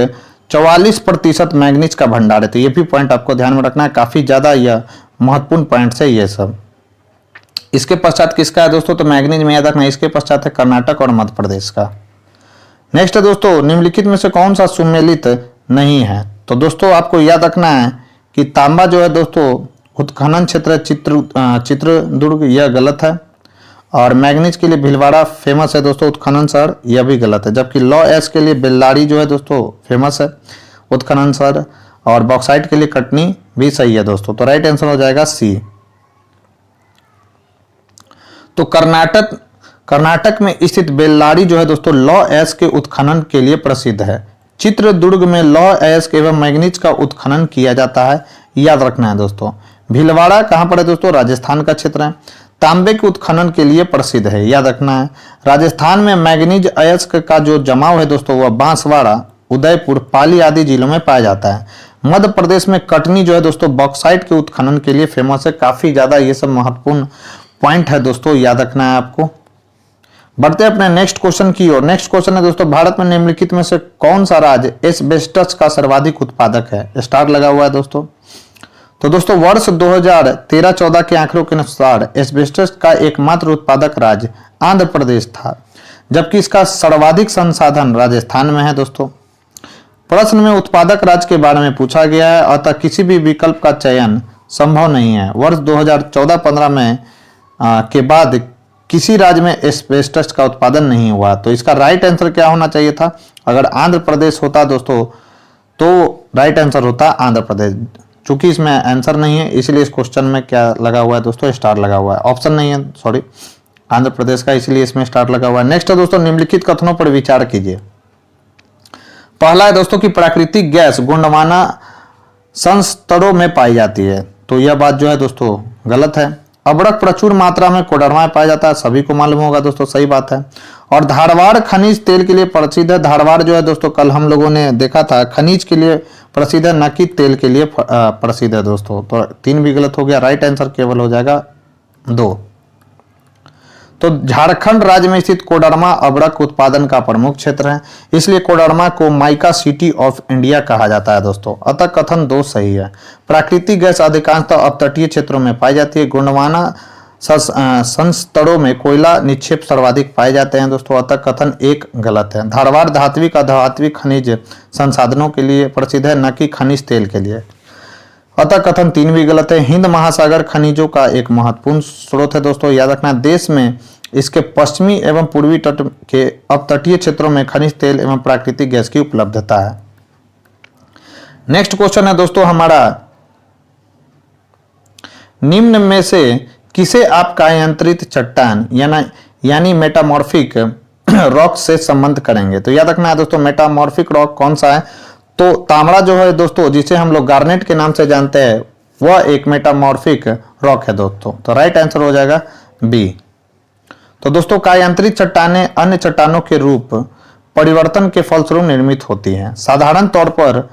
44% मैंगनीज का भंडार है। तो ये भी पॉइंट आपको ध्यान में रखना है, काफी ज्यादा यह महत्वपूर्ण पॉइंट है ये सब। इसके पश्चात किसका है दोस्तों, तो मैंगनीज में याद रखना है इसके पश्चात है कर्नाटक और मध्य प्रदेश का। नेक्स्ट है दोस्तों, निम्नलिखित में से कौन सा सुमेलित नहीं है। तो दोस्तों आपको याद रखना है कि तांबा जो है दोस्तों उत्खनन क्षेत्र चित्रदुर्ग, यह गलत है। और मैंगनीज के लिए भीलवाड़ा फेमस है दोस्तों उत्खनन शहर, यह भी गलत है। जबकि लॉ एस के लिए बेल्लारी जो है दोस्तों फेमस है उत्खनन शहर, और बॉक्साइट के लिए कटनी भी सही है दोस्तों। तो राइट आंसर हो जाएगा सी। तो कर्नाटक में स्थित बेल्लारी जो है दोस्तों लॉ एस के उत्खनन के लिए प्रसिद्ध है। चित्रदुर्ग में लॉ एस एवं मैंगनीज का उत्खनन किया जाता है, याद रखना है दोस्तों। भीलवाड़ा कहां पर है दोस्तों, राजस्थान का क्षेत्र है। तांबे के उत्खनन के लिए प्रसिद्ध है, याद रखना है। राजस्थान में मैंगनीज अयस्क का जो जमाव है दोस्तों वह बांसवाड़ा, उदयपुर, पाली आदि जिलों में पाया जाता है। मध्य प्रदेश में कटनी जो है दोस्तों बॉक्साइट के उत्खनन के लिए फेमस है। काफी ज्यादा ये सब महत्वपूर्ण पॉइंट है दोस्तों, याद रखना है आपको। बढ़ते हैं अपने नेक्स्ट क्वेश्चन की ओर। नेक्स्ट क्वेश्चन है दोस्तों, भारत में निम्नलिखित में से कौन सा राज्य एस्बेस्टस का सर्वाधिक उत्पादक है? स्टार लगा हुआ है दोस्तों। तो दोस्तों वर्ष 2013-14 के आंकड़ों के अनुसार एस्बेस्टस का एकमात्र उत्पादक राज्य आंध्र प्रदेश था, जबकि इसका सर्वाधिक संसाधन राजस्थान में है दोस्तों। प्रश्न में उत्पादक राज्य के बारे में पूछा गया है, अतः किसी भी विकल्प का चयन संभव नहीं है। वर्ष 2014-15 में के बाद किसी राज्य में एस्बेस्टस का उत्पादन नहीं हुआ, तो इसका राइट आंसर क्या होना चाहिए था? अगर आंध्र प्रदेश होता दोस्तों तो राइट आंसर होता आंध्र प्रदेश। चूंकि इसमें आंसर नहीं है इसलिए इस क्वेश्चन में क्या लगा हुआ है दोस्तों? स्टार लगा हुआ है। ऑप्शन नहीं है, सॉरी, आंध्र प्रदेश का, इसलिए इसमें स्टार लगा हुआ है। नेक्स्ट है दोस्तों, निम्नलिखित कथनों पर विचार कीजिए। पहला है दोस्तों कि प्राकृतिक गैस गोंडवाना संस्तरों में पाई जाती है, तो यह बात जो है दोस्तों गलत है। अबड़क प्रचुर मात्रा में कोडरमा में पाया जाता है, सभी को मालूम होगा दोस्तों, सही बात है। और धारवाड़ खनिज तेल के लिए प्रसिद्ध है। धारवाड़ जो है दोस्तों कल हम लोगों ने देखा था खनिज के लिए प्रसिद्ध है, न कि तेल के लिए प्रसिद्ध है दोस्तों। तो 3 भी गलत हो गया, राइट आंसर केवल हो जाएगा 2। तो झारखंड राज्य में स्थित कोडरमा अबड़क उत्पादन का प्रमुख क्षेत्र है, इसलिए कोडरमा को माइका सिटी ऑफ इंडिया कहा जाता है दोस्तों। अतः कथन 2 सही है। प्राकृतिक गैस अधिकांशतः अपतटीय क्षेत्रों में पाई जाती है। गोंडवाना संस्तरों में कोयला निक्षेप सर्वाधिक पाए जाते हैं दोस्तों, अतः कथन 1 गलत है। धारवाड़ धात्विक अधात्विक खनिज संसाधनों के लिए प्रसिद्ध है, न कि खनिज तेल के लिए, अतः कथन 3 भी गलत है। हिंद महासागर खनिजों का एक महत्वपूर्ण स्रोत है दोस्तों, याद रखना। देश में इसके पश्चिमी एवं पूर्वी तट के अपतटीय क्षेत्रों में खनिज तेल एवं प्राकृतिक गैस की उपलब्धता है। नेक्स्ट क्वेश्चन है दोस्तों हमारा, निम्न में से किसे आप कायांतरित चट्टान यानी मेटामॉर्फिक रॉक से संबंध करेंगे? तो याद रखना है दोस्तों, मेटामॉर्फिक रॉक कौन सा है? तो तांबड़ा जो है दोस्तों, जिसे हम लोग गार्नेट के नाम से जानते हैं, वह एक मेटामॉर्फिक रॉक है दोस्तों। तो राइट आंसर हो जाएगा बी। तो दोस्तों कायांतरित चट्टानें अन्य चट्टानों के रूप परिवर्तन के फलस्वरूप निर्मित होती हैं। साधारण तौर पर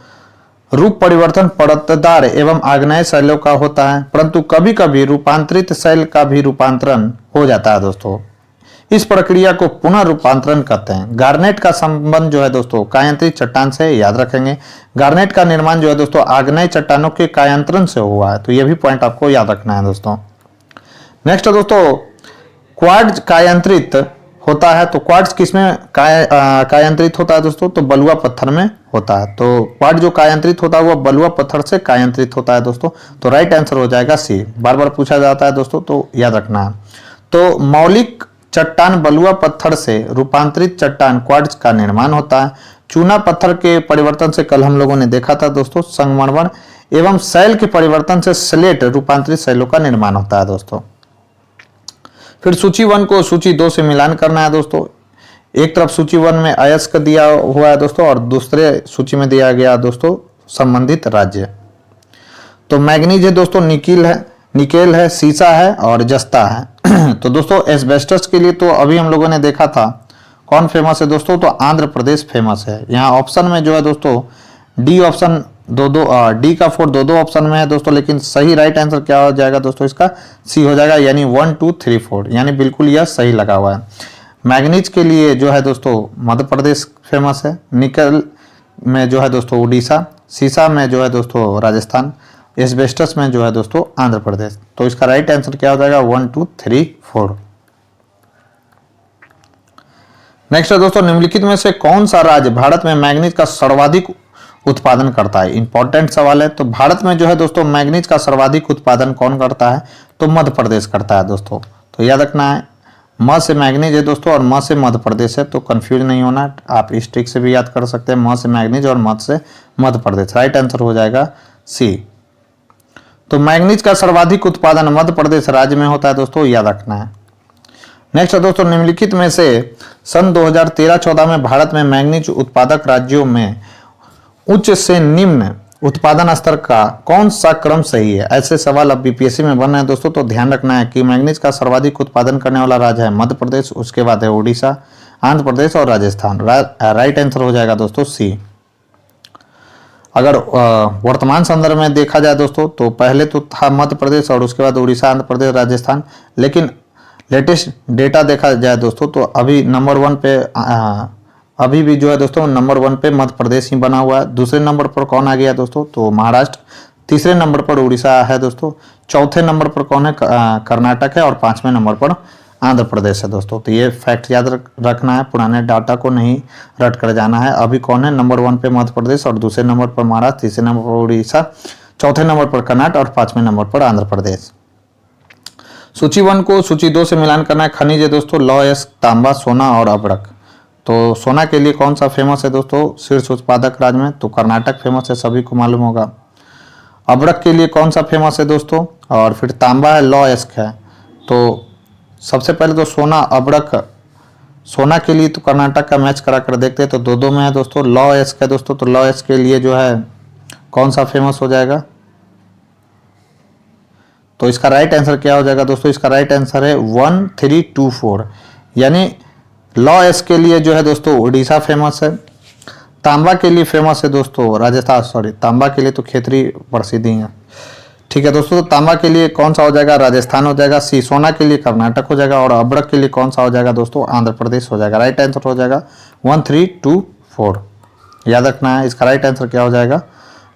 रूप परिवर्तन परतदार एवं आग्नेय शैलों का होता है, परंतु कभी कभी रूपांतरित शैल का भी रूपांतरण हो जाता है दोस्तों। इस प्रक्रिया को पुनः रूपांतरण कहते हैं। गार्नेट का संबंध जो है दोस्तों कायांतरित चट्टान से, याद रखेंगे। गार्नेट का निर्माण जो है दोस्तों आग्नेय चट्टानों के कायांतरण से हुआ है, तो यह भी पॉइंट आपको याद रखना है दोस्तों। नेक्स्ट है दोस्तों, क्वार्ट्ज कायांतरित होता है, तो क्वार्ट्ज किसमें कायांतरित होता है दोस्तों? तो बलुआ पत्थर में होता है। तो क्वार्ट्ज जो कायांतरित होता है वह बलुआ पत्थर से कायांतरित होता है दोस्तों। तो राइट आंसर हो जाएगा सी। बार बार पूछा जाता है दोस्तों, तो याद रखना है। तो मौलिक चट्टान बलुआ पत्थर से रूपांतरित चट्टान क्वार्ट्ज का निर्माण होता है। चूना पत्थर के परिवर्तन से कल हम लोगों ने देखा था दोस्तों संगमरमर एवं शैल के परिवर्तन से स्लेट रूपांतरित शैलों का निर्माण होता है दोस्तों। फिर सूची 1 को सूची 2 से मिलान करना है दोस्तों। एक तरफ सूची 1 में अयस्क दिया हुआ है दोस्तों और दूसरे सूची में दिया गया दोस्तों संबंधित राज्य। तो मैग्नीज है दोस्तों, निकेल है, सीसा है और जस्ता है। तो दोस्तों एस्बेस्टस के लिए तो अभी हम लोगों ने देखा था कौन फेमस है दोस्तों? तो आंध्र प्रदेश फेमस है। यहाँ ऑप्शन में जो है दोस्तों डी ऑप्शन डी का 4 दो ऑप्शन में है दोस्तों, लेकिन सही राइट आंसर क्या हो जाएगा दोस्तों? इसका सी हो जाएगा, यानी 1 2 3 4, यानी बिल्कुल यह सही लगा हुआ है। मैग्नीज के लिए जो है दोस्तों मध्य प्रदेश फेमस है, निकल में जो है दोस्तों उड़ीसा, सीसा में जो है दोस्तों राजस्थान, एस्बेस्टस में जो है दोस्तों आंध्र प्रदेश। तो इसका राइट आंसर क्या हो जाएगा? 1 2 3 4। नेक्स्ट है दोस्तों, निम्नलिखित में से कौन सा राज्य भारत में मैग्नीज का सर्वाधिक उत्पादन करता है? इंपॉर्टेंट सवाल है। तो भारत में जो है दोस्तों मैग्नीज का सर्वाधिक उत्पादन कौन करता है? तो मध्य प्रदेश करता है दोस्तों। तो याद रखना है, म से मैग्नीज है दोस्तों और म से मध्य प्रदेश है, तो कंफ्यूज नहीं होना। आप इस ट्रिक से भी याद कर सकते हैं, म से मैग्नीज और म से मध्य प्रदेश। राइट आंसर हो जाएगा सी। तो मैग्नीज का सर्वाधिक उत्पादन मध्य प्रदेश राज्य में होता है दोस्तों, याद रखना है। नेक्स्ट है दोस्तों, निम्नलिखित में से सन 2013-14 में भारत में मैग्नीज उत्पादक राज्यों में उच्च से निम्न उत्पादन स्तर का कौन सा क्रम सही है? ऐसे सवाल अब बीपीएससी में बन रहे हैं दोस्तों, तो ध्यान रखना है कि मैग्नीज का सर्वाधिक उत्पादन करने वाला राज्य है मध्य प्रदेश, उसके बाद है उड़ीसा, आंध्र प्रदेश और राजस्थान। राइट आंसर हो जाएगा दोस्तों सी। अगर वर्तमान संदर्भ में देखा जाए दोस्तों तो पहले तो था मध्य प्रदेश और उसके बाद उड़ीसा, आंध्र प्रदेश, राजस्थान, लेकिन लेटेस्ट डेटा देखा जाए दोस्तों तो अभी नंबर 1 पे अभी भी जो है दोस्तों नंबर 1 पे मध्य प्रदेश ही बना हुआ है। दूसरे नंबर पर कौन आ गया दोस्तों, तो महाराष्ट्र। तीसरे नंबर पर उड़ीसा है दोस्तों। चौथे नंबर पर कौन है, कर्नाटक है। और 5वें नंबर पर आंध्र प्रदेश है दोस्तों। तो ये फैक्ट याद रखना है, पुराने डाटा को नहीं रट कर जाना है। अभी कौन है, नंबर 1 पे मध्य प्रदेश और दूसरे नंबर पर महाराष्ट्र, तीसरे नंबर पर उड़ीसा, चौथे नंबर पर कर्नाटक और 5वें नंबर पर आंध्र प्रदेश। सूची 1 को सूची 2 से मिलान करना है। खनिज है दोस्तों लौह, तांबा, सोना और अब्रक। तो सोना के लिए कौन सा फेमस है दोस्तों, शीर्ष उत्पादक राज्य में, तो कर्नाटक फेमस है, सभी को मालूम होगा। अब्रक के लिए कौन सा फेमस है दोस्तों, और फिर तांबा है, लौह है। तो सबसे पहले तो सोना अब्रक, सोना के लिए तो कर्नाटक का मैच करा कर देखते हैं, तो 2-2 में है दोस्तों। लौह है दोस्तों, तो लौह के लिए जो है कौन सा फेमस हो जाएगा, तो इसका राइट आंसर क्या हो जाएगा दोस्तों, इसका राइट आंसर है 1324, यानी लॉ के लिए जो है दोस्तों उड़ीसा फेमस है। तांबा के लिए फेमस है दोस्तों राजस्थान, तांबा के लिए तो खेतरी प्रसिद्ध है। ठीक है दोस्तों, तो तांबा के लिए कौन सा हो जाएगा, राजस्थान हो जाएगा। सी सोना के लिए कर्नाटक हो जाएगा। और अब्रक के लिए कौन सा हो जाएगा दोस्तों, आंध्र प्रदेश हो जाएगा। राइट आंसर हो जाएगा 1324, याद रखना है। इसका राइट आंसर क्या हो जाएगा,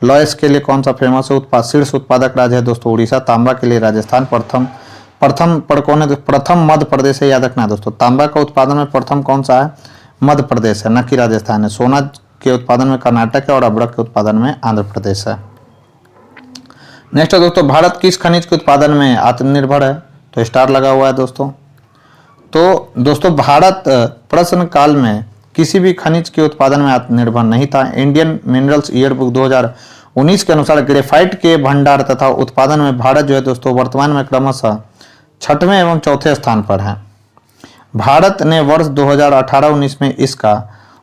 लॉयस के लिए कौन सा फेमस है, शीर्ष उत्पादक राज्य है दोस्तों उड़ीसा। तांबा के लिए राजस्थान। प्रथम पर कौन है, प्रथम मध्य प्रदेश है, याद रखना है दोस्तों। तांबा का उत्पादन में प्रथम कौन सा है, मध्य प्रदेश है, न कि राजस्थान है। सोना के उत्पादन में कर्नाटक है और अब्रक के उत्पादन में आंध्र प्रदेश है। नेक्स्ट है दोस्तों, भारत किस खनिज के उत्पादन में आत्मनिर्भर है, तो स्टार लगा हुआ है दोस्तों। तो दोस्तों भारत प्रश्न काल में किसी भी खनिज के उत्पादन में आत्मनिर्भर नहीं था। इंडियन मिनरल्स ईयर बुक 2019 के अनुसार ग्रेफाइट के भंडार तथा उत्पादन में भारत जो है दोस्तों वर्तमान में क्रमशः 6वें एवं 4थे स्थान पर है। भारत ने वर्ष 2018-19 में इसका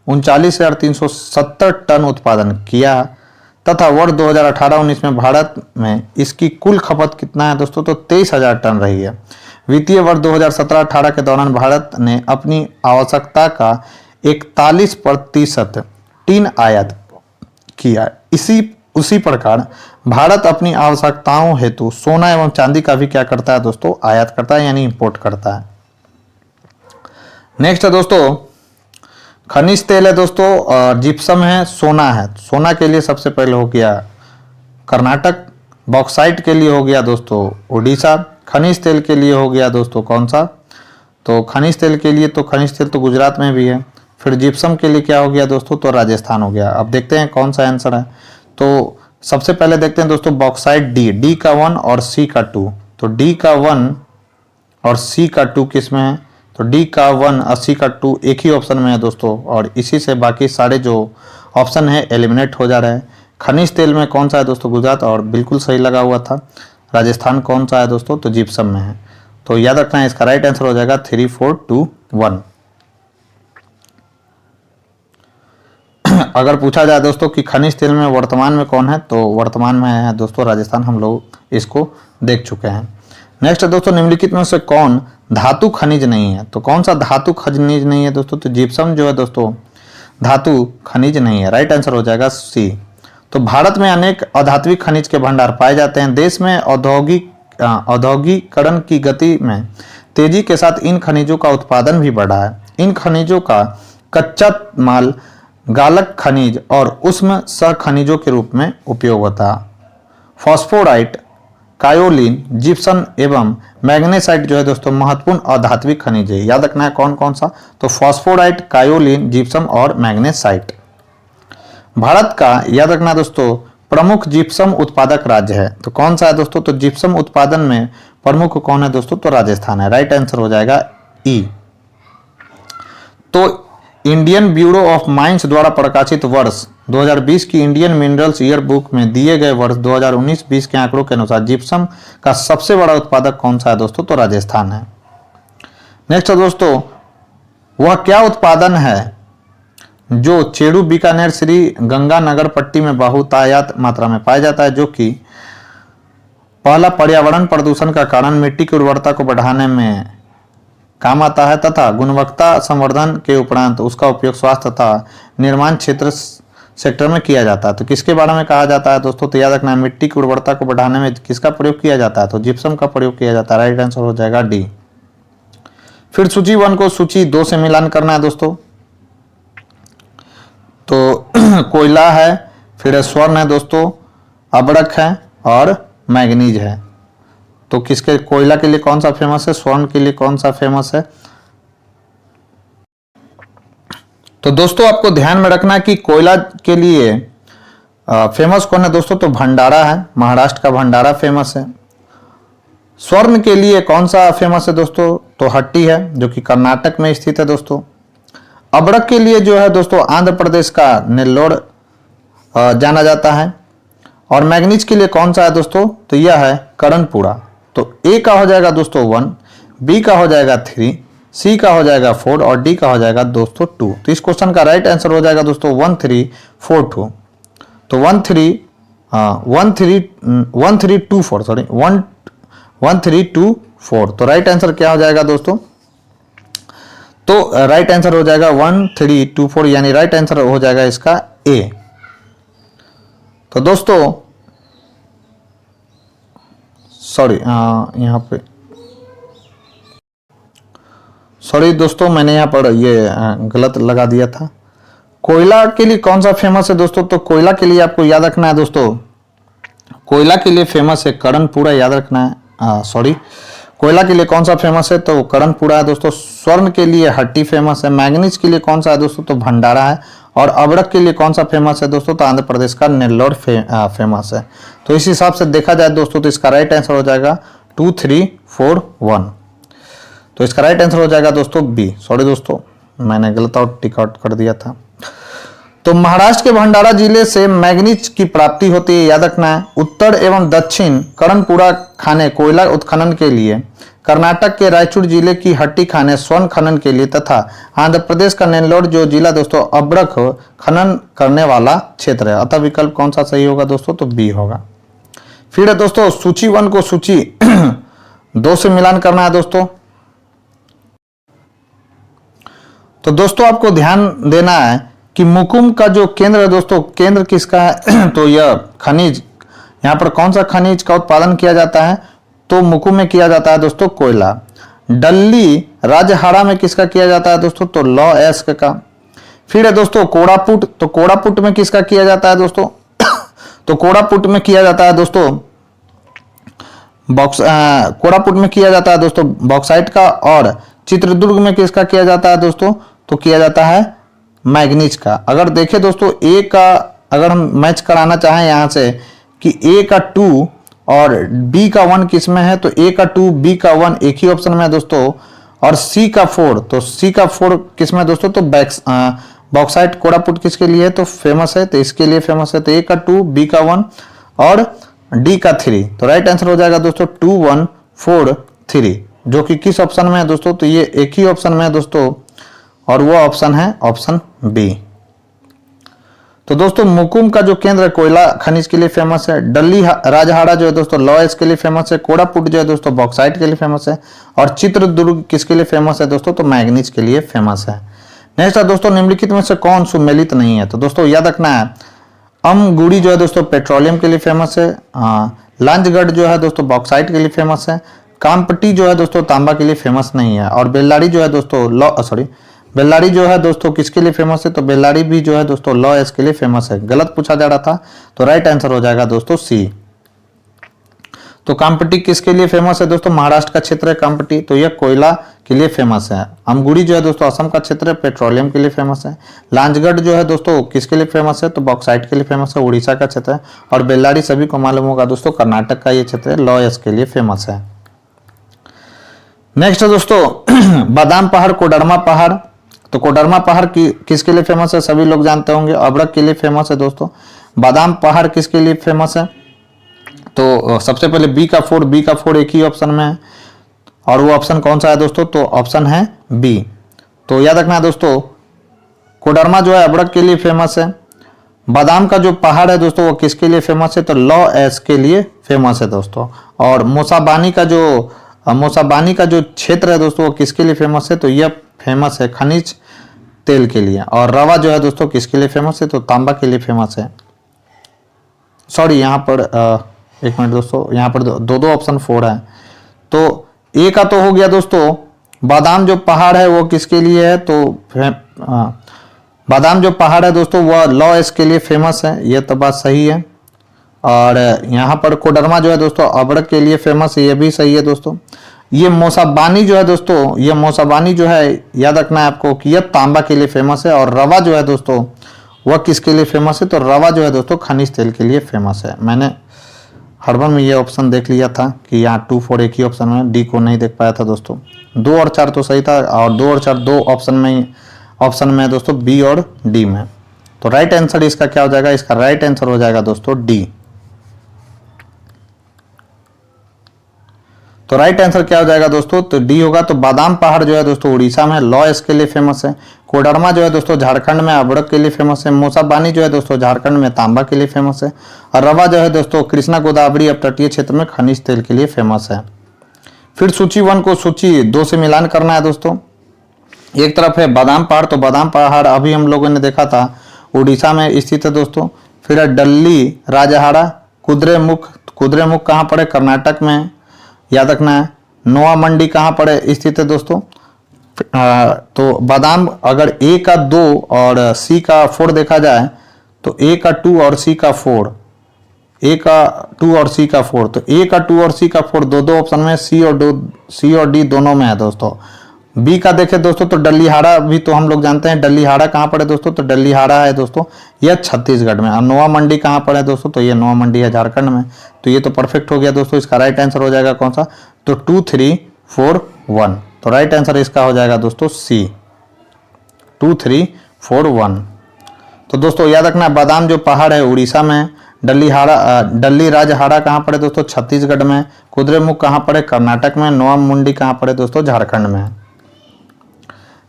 39,370 टन उत्पादन किया तथा वर्ष 2018-19 में भारत में इसकी कुल खपत कितना है दोस्तों, तो 23,000 टन रही है। वित्तीय वर्ष 2017-18 के दौरान भारत ने अपनी आवश्यकता का 41% टीन आयात किया। उसी प्रकार भारत अपनी आवश्यकताओं हेतु सोना एवं चांदी का भी क्या करता है दोस्तों, आयात करता है, यानी इंपोर्ट करता है। नेक्स्ट है दोस्तों, खनिज तेल है दोस्तों और जिप्सम है, सोना है। सोना के लिए सबसे पहले हो गया कर्नाटक, बॉक्साइट के लिए हो गया दोस्तों उड़ीसा, खनिज तेल के लिए हो गया दोस्तों कौन सा, तो खनिज तेल के लिए तो खनिज तेल तो गुजरात में भी है। फिर जिप्सम के लिए क्या हो गया दोस्तों, तो राजस्थान हो गया। अब देखते हैं कौन सा आंसर है। तो सबसे पहले देखते हैं दोस्तों बॉक्साइट डी का 1 और सी का 2। तो डी का 1 और सी का 2 किस में है, तो डी का 1 और सी का 2 एक ही ऑप्शन में है दोस्तों, और इसी से बाकी सारे जो ऑप्शन है एलिमिनेट हो जा रहे हैं। खनिज तेल में कौन सा है दोस्तों, गुजरात, और बिल्कुल सही लगा हुआ था। राजस्थान कौन सा है दोस्तों, तो जिप्सम में है। तो याद रखना है, इसका राइट आंसर हो जाएगा 3421। अगर पूछा जाए दोस्तों कि खनिज तेल में वर्तमान में कौन है, तो वर्तमान में है दोस्तों राजस्थान। हम लोग इसको देख चुके हैं। नेक्स्ट है दोस्तों, निम्नलिखित में से कौन धातु खनिज नहीं है, तो कौन सा धातु खनिज नहीं है दोस्तों, तो जिप्सम जो है दोस्तों धातु खनिज नहीं है। राइट आंसर हो जाएगा सी। तो भारत में अनेक अधात्विक खनिज के भंडार पाए जाते हैं। देश में औद्योगिकरण की गति में तेजी के साथ इन खनिजों का उत्पादन भी बढ़ा है। इन खनिजों का कच्चा माल गालक खनिज और उष्म सह खनिजों के रूप में उपयोग होता है। फॉस्फोराइट, कायोलिन, जिप्सम एवं मैग्नेसाइट जो है दोस्तों महत्वपूर्ण अधात्विक खनिज है। याद रखना है कौन कौन सा, तो फॉस्फोराइट, कायोलिन, जिप्सम और मैग्नेसाइट। भारत का याद रखना दोस्तों प्रमुख जिप्सम उत्पादक राज्य है, तो कौन सा है दोस्तों, तो जिप्सम उत्पादन में प्रमुख कौन है दोस्तों, तो राजस्थान है। राइट आंसर हो जाएगा ई। तो इंडियन ब्यूरो ऑफ माइंस द्वारा प्रकाशित वर्ष 2020 की इंडियन मिनरल्स ईयर बुक में दिए गए वर्ष 2019-20 के आंकड़ों के अनुसार जिप्सम का सबसे बड़ा उत्पादक कौन सा है दोस्तों, तो राजस्थान है। नेक्स्ट है दोस्तों, वह क्या उत्पादन है जो चेड़ू, बीकानेर, श्री गंगानगर पट्टी में बहुतायत मात्रा में पाया जाता है, जो कि पहला पर्यावरण प्रदूषण का कारण, मिट्टी की उर्वरता को बढ़ाने में काम आता है तथा गुणवत्ता संवर्धन के उपरांत उसका उपयोग स्वास्थ्य तथा निर्माण क्षेत्र सेक्टर में किया जाता है। तो किसके बारे में कहा जाता है दोस्तों? तो याद रखना है, मिट्टी की उर्वरता को बढ़ाने में किसका प्रयोग किया जाता है? तो जिप्सम का प्रयोग किया जाता है। राइट आंसर हो जाएगा डी। फिर सूची 1 को सूची 2 से मिलान करना है दोस्तों। तो कोयला है, फिर स्वर्ण है दोस्तों, अबरक है और मैग्नीज है। तो किसके, कोयला के लिए कौन सा फेमस है, स्वर्ण के लिए कौन सा फेमस है? तो दोस्तों आपको ध्यान में रखना है कि कोयला के लिए फेमस कौन है दोस्तों? तो भंडारा है, महाराष्ट्र का भंडारा फेमस है। स्वर्ण के लिए कौन सा फेमस है दोस्तों? तो हट्टी है, जो कि कर्नाटक में स्थित है दोस्तों। अबरक के लिए जो है दोस्तों आंध्र प्रदेश का नेल्लोर जाना जाता है। और मैग्नीज के लिए कौन सा है दोस्तों? तो यह है करणपुरा। तो ए का हो जाएगा दोस्तों 1, बी का हो जाएगा 3, सी का हो जाएगा 4 और डी का हो जाएगा दोस्तों 2। तो इस क्वेश्चन का राइट आंसर हो जाएगा दोस्तों 1342। तो 1324 सॉरी 1324। तो राइट आंसर क्या हो जाएगा दोस्तों? तो राइट आंसर हो जाएगा 1324, यानी राइट आंसर हो जाएगा इसका ए। तो दोस्तों सॉरी यहाँ पे सॉरी दोस्तों, मैंने यहाँ पर ये गलत लगा दिया था। कोयला के लिए कौन सा फेमस है दोस्तों? तो कोयला के लिए आपको याद रखना है दोस्तों, कोयला के लिए फेमस है करणपुरा, याद रखना है। सॉरी, कोयला के लिए कौन सा फेमस है? तो करणपुरा है दोस्तों। स्वर्ण के लिए हट्टी फेमस है। मैग्नीज के लिए कौन सा है दोस्तों? तो भंडारा है। और अबरक के लिए कौन सा फेमस है दोस्तों? तो आंध्र प्रदेश का नेल्लोर फेमस है। तो इस हिसाब से देखा जाए दोस्तों तो इसका राइट आंसर हो जाएगा 2341। तो इसका राइट आंसर हो जाएगा दोस्तों बी। सॉरी दोस्तों, मैंने गलत और टिक आउट कर दिया था। तो महाराष्ट्र के भंडारा जिले से मैग्नीज की प्राप्ति होती है, याद रखना है। उत्तर एवं दक्षिण करणपुरा खाने कोयला उत्खनन के लिए, कर्नाटक के रायचूर जिले की हट्टी खाने स्वर्ण खनन के लिए, तथा आंध्र प्रदेश का नेल्लोर जो जिला दोस्तों अबरक खनन करने वाला क्षेत्र है। अतः विकल्प कौन सा सही होगा दोस्तों? तो बी होगा। फिर है दोस्तों सूची 1 को सूची 2 से मिलान करना है दोस्तों। तो दोस्तों आपको ध्यान देना है कि मुकुम का जो केंद्र है दोस्तों, केंद्र किसका है? तो यह खनिज, यहाँ पर कौन सा खनिज का उत्पादन किया जाता है? तो मुकुम में किया जाता है दोस्तों कोयला। डल्ली राजहाड़ा में किसका किया जाता है दोस्तों? तो लॉ एस्क का। फिर है दोस्तों कोड़ापुट। तो कोड़ापुट में किसका किया जाता है दोस्तों? तो कोड़ापुट में किया जाता है दोस्तों कोड़ापुट में किया जाता है दोस्तों बॉक्साइट का। और चित्रदुर्ग में किसका किया जाता है दोस्तों? तो किया जाता है मैग्नीज का। अगर देखें दोस्तों ए का, अगर हम मैच कराना चाहें यहाँ से कि ए का 2 और बी का 1 किस में है, तो ए का 2 बी का 1 एक ही ऑप्शन में है दोस्तों। और सी का 4, तो सी का 4 किस में दोस्तों? तो बॉक्साइट कोड़ापुट किसके लिए है? तो फेमस है, तो इसके लिए फेमस है। तो ए का 2 बी का 1 और डी का 3। तो राइट आंसर हो जाएगा दोस्तों 2143, जो कि किस ऑप्शन में है दोस्तों? तो ये एक ही ऑप्शन में है दोस्तों, और वो ऑप्शन है ऑप्शन बी। तो दोस्तों मुकुम का जो केंद्र कोयला खनिज के लिए फेमस है। डल्ली राजहाड़ा जो है दोस्तों लॉयस के लिए फेमस है। कोड़ापुट जो है दोस्तों बॉक्साइट के लिए फेमस है। और चित्रदुर्ग किसके लिए फेमस है दोस्तों? तो मैग्नीज के लिए फेमस है। नेक्स्ट है दोस्तों निम्नलिखित में से कौन सुमेलित नहीं है? तो दोस्तों याद रखना है, अमगुड़ी जो है दोस्तों पेट्रोलियम के लिए फेमस है। लांजगढ़ जो है दोस्तों बॉक्साइट के लिए फेमस है। कामपट्टी जो है दोस्तों तांबा के लिए फेमस नहीं है। और बेल्लारी जो है दोस्तों बेल्लारी जो है दोस्तों किसके लिए फेमस है? तो बेल्लारी भी जो है दोस्तों लॉ एस के लिए फेमस है। गलत पूछा जा रहा था, तो राइट आंसर हो जाएगा दोस्तों सी। तो कामपट्टी किसके लिए फेमस है दोस्तों? महाराष्ट्र का क्षेत्र है कामपट्टी, तो यह कोयला के लिए फेमस है। अमगुड़ी जो है दोस्तों असम का क्षेत्र है, पेट्रोलियम के लिए फेमस है। लांजगढ़ जो है दोस्तों किसके लिए फेमस है? तो बॉक्साइट के लिए फेमस है, उड़ीसा का क्षेत्र है। और बेल्लारी सभी को मालूम होगा दोस्तों कर्नाटक का ये क्षेत्र है, लॉ एस के लिए फेमस है। नेक्स्ट है दोस्तों बादाम पहाड़, कोडरमा पहाड़। तो कोडरमा पहाड़ किसके लिए फेमस है? सभी लोग जानते होंगे, अबरक के लिए फेमस है दोस्तों। बादाम पहाड़ किसके लिए फेमस है? तो सबसे पहले बी का 4 एक ही ऑप्शन में है, और वो ऑप्शन कौन सा है दोस्तों? तो ऑप्शन है बी। तो याद रखना दोस्तों कोडरमा जो है अबरक के लिए फेमस है। बादाम का जो पहाड़ है दोस्तों वो किसके लिए फेमस है? तो लॉ एस के लिए फेमस है दोस्तों। और मोसाबानी का जो क्षेत्र है दोस्तों वो किसके लिए फेमस है? तो यह फेमस है खनिज तेल के लिए। और रवा जो है दोस्तों किसके लिए फेमस है, तो तांबा के लिए फेमस है। सॉरी यहाँ पर एक मिनट दोस्तों, यहाँ पर दो दो ऑप्शन 4 है। तो ए का तो हो गया दोस्तों, बादाम जो पहाड़ है वो किसके लिए है, तो बादाम जो पहाड़ है दोस्तों वह लॉ एस के लिए फेमस है, ये तो बात सही है। और यहाँ पर कोडरमा जो है दोस्तों अबड़क के लिए फेमस है, ये भी सही है दोस्तों। ये मौसाबानी जो है दोस्तों, ये मौसाबानी जो है याद रखना है आपको कि यह तांबा के लिए फेमस है। और रवा जो है दोस्तों वह किसके लिए फेमस है, तो रवा जो है दोस्तों खनिज तेल के लिए फेमस है। मैंने हड़बड़ में ये ऑप्शन देख लिया था कि यहाँ 2 4 एक ही ऑप्शन में, डी को नहीं देख पाया था दोस्तों। 2 और 4 तो सही था, और 2 और 4 दो ऑप्शन में है दोस्तों, बी और डी में। तो राइट आंसर इसका क्या हो जाएगा, इसका राइट आंसर हो जाएगा दोस्तों डी। तो राइट आंसर क्या हो जाएगा दोस्तों, तो डी होगा। तो बादाम पहाड़ जो है दोस्तों उड़ीसा में लॉ एस के लिए फेमस है। कोडरमा जो है दोस्तों झारखंड में अबड़क के लिए फेमस है। मौसाबानी जो है दोस्तों झारखंड में तांबा के लिए फेमस है। और रवा जो है दोस्तों कृष्णा गोदावरी अपतटीय क्षेत्र में खनिज तेल के लिए फेमस है। फिर सूची 1 को सूची 2 से मिलान करना है दोस्तों। एक तरफ है बादाम पहाड़, तो बादाम पहाड़ अभी हम लोगों ने देखा था उड़ीसा में स्थित है दोस्तों। फिर है डल्ली राजहाड़ा, कुद्रेमुख कहाँ पड़े, कर्नाटक में, याद रखना है। नोआ मंडी कहाँ पड़े, स्थित है दोस्तों। तो बादाम अगर ए का 2 और सी का 4 देखा जाए, तो ए का 2 और सी का 4, ए का 2 और सी का 4, तो ए का 2 और सी का 4 दो ऑप्शन में, सी और डी दोनों में है दोस्तों। बी का देखें दोस्तों तो डल्लीहाड़ा भी तो हम लोग जानते हैं, डल्लीहाड़ा कहाँ पड़े दोस्तों, तो डल्लीहाड़ा है दोस्तों यह छत्तीसगढ़ में। और नोआ मंडी कहाँ पड़े दोस्तों, तो ये नोआ मंडी है झारखंड में। तो ये तो परफेक्ट हो गया दोस्तों। इसका राइट आंसर हो जाएगा कौन सा, तो 2 3 4 1। तो राइट आंसर इसका हो जाएगा दोस्तों सी, 2 3 4 1। तो दोस्तों याद रखना बादाम जो पहाड़ है उड़ीसा में, डल्ली राजहाड़ा कहाँ पड़े दोस्तों, छत्तीसगढ़ में। कुद्रेमुख कहाँ पड़े, कर्नाटक में। नोआ मंडी कहाँ पड़े दोस्तों, झारखंड में।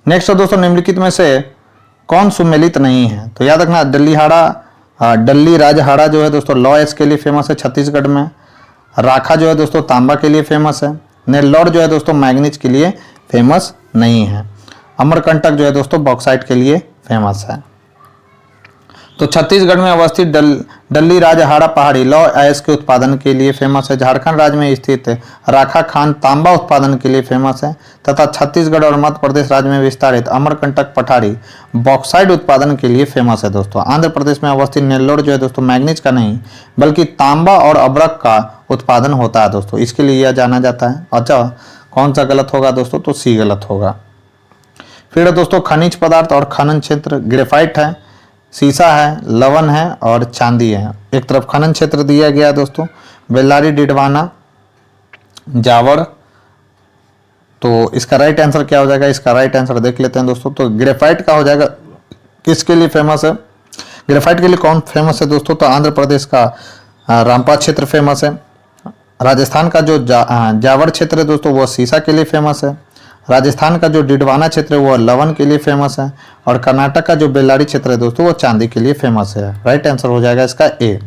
नेक्स्ट दोस्तों निम्नलिखित में से कौन सुमेलित नहीं है, तो याद रखना डल्ली राजहाड़ा जो है दोस्तों लॉ एस के लिए फेमस है छत्तीसगढ़ में। राखा जो है दोस्तों तांबा के लिए फेमस है। नेल्लौर जो है दोस्तों मैग्नीज के लिए फेमस नहीं है। अमरकंटक जो है दोस्तों बॉक्साइट के लिए फेमस है। तो छत्तीसगढ़ में अवस्थित डल्ली राजहाड़ा पहाड़ी लौ एस के उत्पादन के लिए फेमस है। झारखंड राज्य में स्थित राखा खान तांबा उत्पादन के लिए फेमस है। तथा छत्तीसगढ़ और मध्य प्रदेश राज्य में विस्तारित अमरकंटक पठारी बॉक्साइट उत्पादन के लिए फेमस है दोस्तों। आंध्र प्रदेश में अवस्थित नेल्लोर जो है दोस्तों मैग्नीज का नहीं बल्कि तांबा और अब्रक का उत्पादन होता है दोस्तों, इसके लिए यह जाना जाता है। अच्छा कौन सा गलत होगा दोस्तों, तो सी गलत होगा। फिर दोस्तों खनिज पदार्थ और खनन क्षेत्र, ग्रेफाइट है, सीसा है, लवण है और चांदी है। एक तरफ खनन क्षेत्र दिया गया दोस्तों, बेल्लारी, डिडवाना, जावड़। तो इसका राइट आंसर क्या हो जाएगा, इसका राइट आंसर देख लेते हैं दोस्तों। तो ग्रेफाइट का हो जाएगा, किसके लिए फेमस है, ग्रेफाइट के लिए कौन फेमस है दोस्तों, तो आंध्र प्रदेश का रामपा क्षेत्र फेमस है। राजस्थान का जो जावड़ क्षेत्र है दोस्तों वह सीसा के लिए फेमस है। राजस्थान का जो डिडवाना क्षेत्र है वह लवण के लिए फेमस है। और कर्नाटक का जो बेल्लारी क्षेत्र है दोस्तों वह चांदी के लिए फेमस है। राइट आंसर हो जाएगा इसका ए।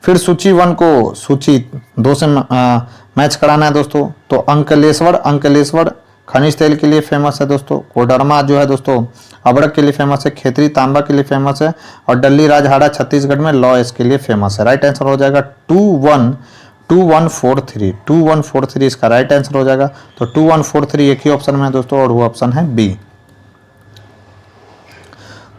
फिर सूची 1 को सूची 2 से मैच कराना है दोस्तों। तो अंकलेश्वर खनिज तेल के लिए फेमस है दोस्तों। कोडरमा जो है दोस्तों अबड़क के लिए फेमस है। खेतरी तांबा के लिए फेमस है। और डल्ली राजहाड़ा छत्तीसगढ़ में लॉ एस के लिए फेमस है। राइट आंसर हो जाएगा 2143 इसका राइट आंसर हो जाएगा। तो 2143 एक ही ऑप्शन में है दोस्तों और वो ऑप्शन है बी।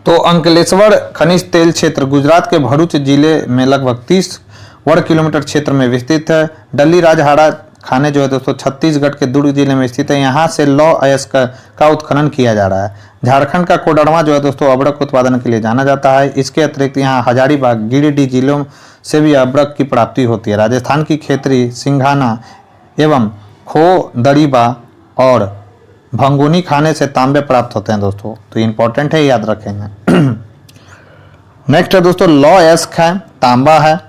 तो अंकलेश्वर खनिज तेल क्षेत्र गुजरात के भरूच जिले में लगभग 30 वर्ग किलोमीटर क्षेत्र में विस्तृत है। डल्ली राजहाड़ा खाने जो है दोस्तों छत्तीसगढ़ के दुर्ग जिले में स्थित है। यहाँ से लौ अयस्क का उत्खनन किया जा रहा है। झारखंड का कोडरमा जो है दोस्तों अबड़क उत्पादन के लिए जाना जाता है। इसके अतिरिक्त यहाँ हजारीबाग, गिरिडीह जिलों से भी अबड़क की प्राप्ति होती है। राजस्थान की खेतरी, सिंघाना एवं खो दड़ीबा और भंगुनी खाने से तांबे प्राप्त होते हैं दोस्तों। तो इंपॉर्टेंट है, याद रखेंगे। नेक्स्ट है दोस्तों लौ एस्क है, तांबा है,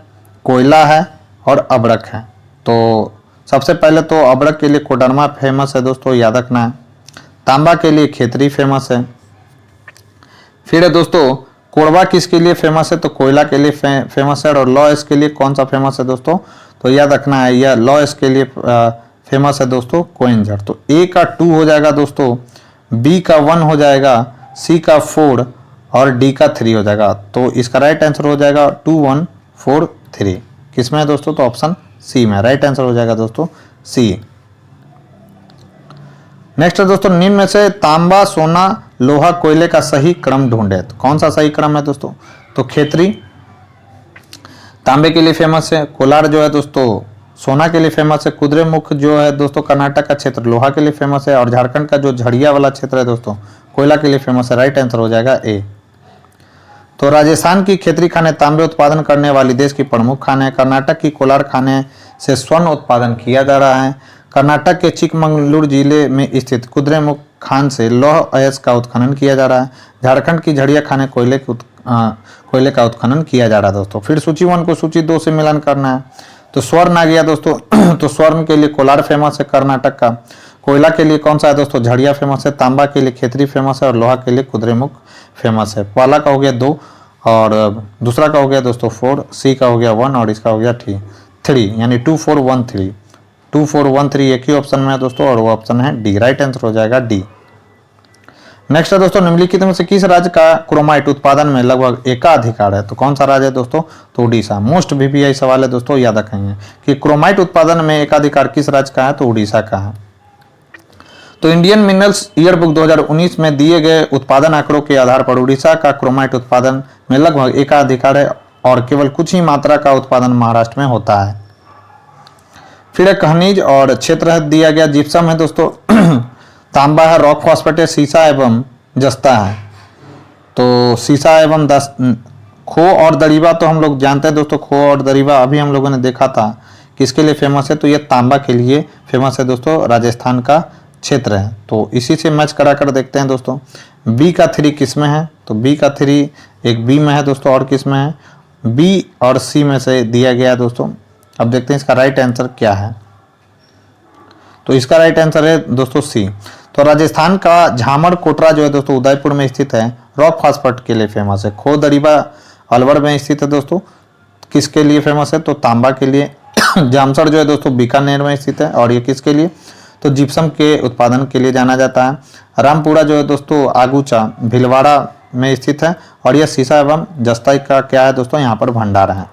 कोयला है और अबड़क है। तो सबसे पहले तो अबड़क के लिए कोडरमा फेमस है दोस्तों, याद रखना है। तांबा के लिए खेतरी फेमस है। फिर है दोस्तों कोरबा किसके लिए फेमस है, तो कोयला के लिए फेमस है। और लॉ एस के लिए कौन सा फेमस है दोस्तों, तो याद रखना है यह लॉ एस के लिए फेमस है दोस्तों कोइंझर। तो ए का 2 हो जाएगा दोस्तों, बी का 1 हो जाएगा सी का 4 और डी का 3 हो जाएगा। तो इसका राइट आंसर हो जाएगा 2 1 4 3। किसमें है दोस्तों? तो ऑप्शन सी में राइट आंसर हो जाएगा दोस्तों सी। नेक्स्ट है दोस्तों, निम्न में से तांबा, सोना, लोहा, कोयले का सही क्रम ढूंढे। तो कौन सा सही क्रम है दोस्तों? तो खेतरी तांबे के लिए फेमस है, कोलार जो है दोस्तों सोना के लिए फेमस है, कुद्रेमुख जो है दोस्तों कर्नाटक का क्षेत्र लोहा के लिए फेमस है, और झारखंड का जो झड़िया वाला क्षेत्र है दोस्तों कोयला के लिए फेमस है। राइट आंसर हो जाएगा ए। तो राजस्थान की खेतरी खाने तांबे उत्पादन करने वाली देश की प्रमुख खान है। कर्नाटक की कोलार खाने से स्वर्ण उत्पादन किया जा रहा है। कर्नाटक के चिकमंगलुरु जिले में स्थित कुद्रेमुख खान से लौह अयस्क का उत्खनन किया जा रहा है। झारखंड की झड़िया खाने कोयले का उत्खनन किया जा रहा है दोस्तों। फिर सूची 1 को सूची 2 से मिलान करना है। तो स्वर्ण आ गया दोस्तों तो स्वर्ण के लिए कोलार फेमस है कर्नाटक का। कोयला के लिए कौन सा है दोस्तों? झड़िया फेमस है। तांबा के लिए खेतरी फेमस है, और लोहा के लिए कुद्रेमुख फेमस है। पहला का हो गया 2 और दूसरा का हो गया दोस्तों 4, सी का हो गया 1 और इसका हो गया 3 यानी 2 4 1 3। 2 4 1 3 एक ही ऑप्शन में है दोस्तों और वो ऑप्शन है डी। राइट आंसर हो जाएगा डी। नेक्स्ट है दोस्तों, निम्नलिखित में से किस राज्य का क्रोमाइट उत्पादन में लगभग एकाधिकार है? तो कौन सा राज्य है दोस्तों? तो उड़ीसा। मोस्ट VPI सवाल है दोस्तों, याद रखेंगे कि क्रोमाइट उत्पादन में एकाधिकार किस राज्य का है? तो उड़ीसा का है। तो इंडियन मिनरल्स ईयरबुक 2019 में दिए गए उत्पादन आंकड़ों के आधार पर उड़ीसा का क्रोमाइट उत्पादन में लगभग एकाधिकार है और केवल कुछ ही मात्रा का उत्पादन महाराष्ट्र में होता है। फिर खनिज और क्षेत्र दिया गया, जिप्सम है दोस्तों तांबा है, रॉक फॉस्फेट है, सीसा एवं जस्ता है। तो सीसा एवं खो और दरीबा तो हम लोग जानते हैं दोस्तों, खो और दरीबा अभी हम लोगों ने देखा था किसके लिए फेमस है? तो ये तांबा के लिए फेमस है दोस्तों, राजस्थान का क्षेत्र है। तो इसी से मैच करा कर देखते हैं दोस्तों। बी का 3 किस में है? तो बी का 3 एक बी में है दोस्तों और किस में है? बी और सी में से दिया गया है दोस्तों। अब देखते हैं इसका राइट आंसर क्या है। तो इसका राइट आंसर है दोस्तों सी। तो राजस्थान का झामड़ कोटरा जो है दोस्तों उदयपुर में स्थित है, रॉक फास्फेट के लिए फेमस है। खो दरीबा अलवर में स्थित है दोस्तों, किसके लिए फेमस है? तो तांबा के लिए। जामसर जो है दोस्तों बीकानेर में स्थित है और ये किसके लिए? तो जिप्सम के उत्पादन के लिए जाना जाता है। रामपुरा जो है दोस्तों आगूचा भीलवाड़ा में स्थित है और यह सीसा एवं जस्ता का क्या है दोस्तों? यहाँ पर भंडार है।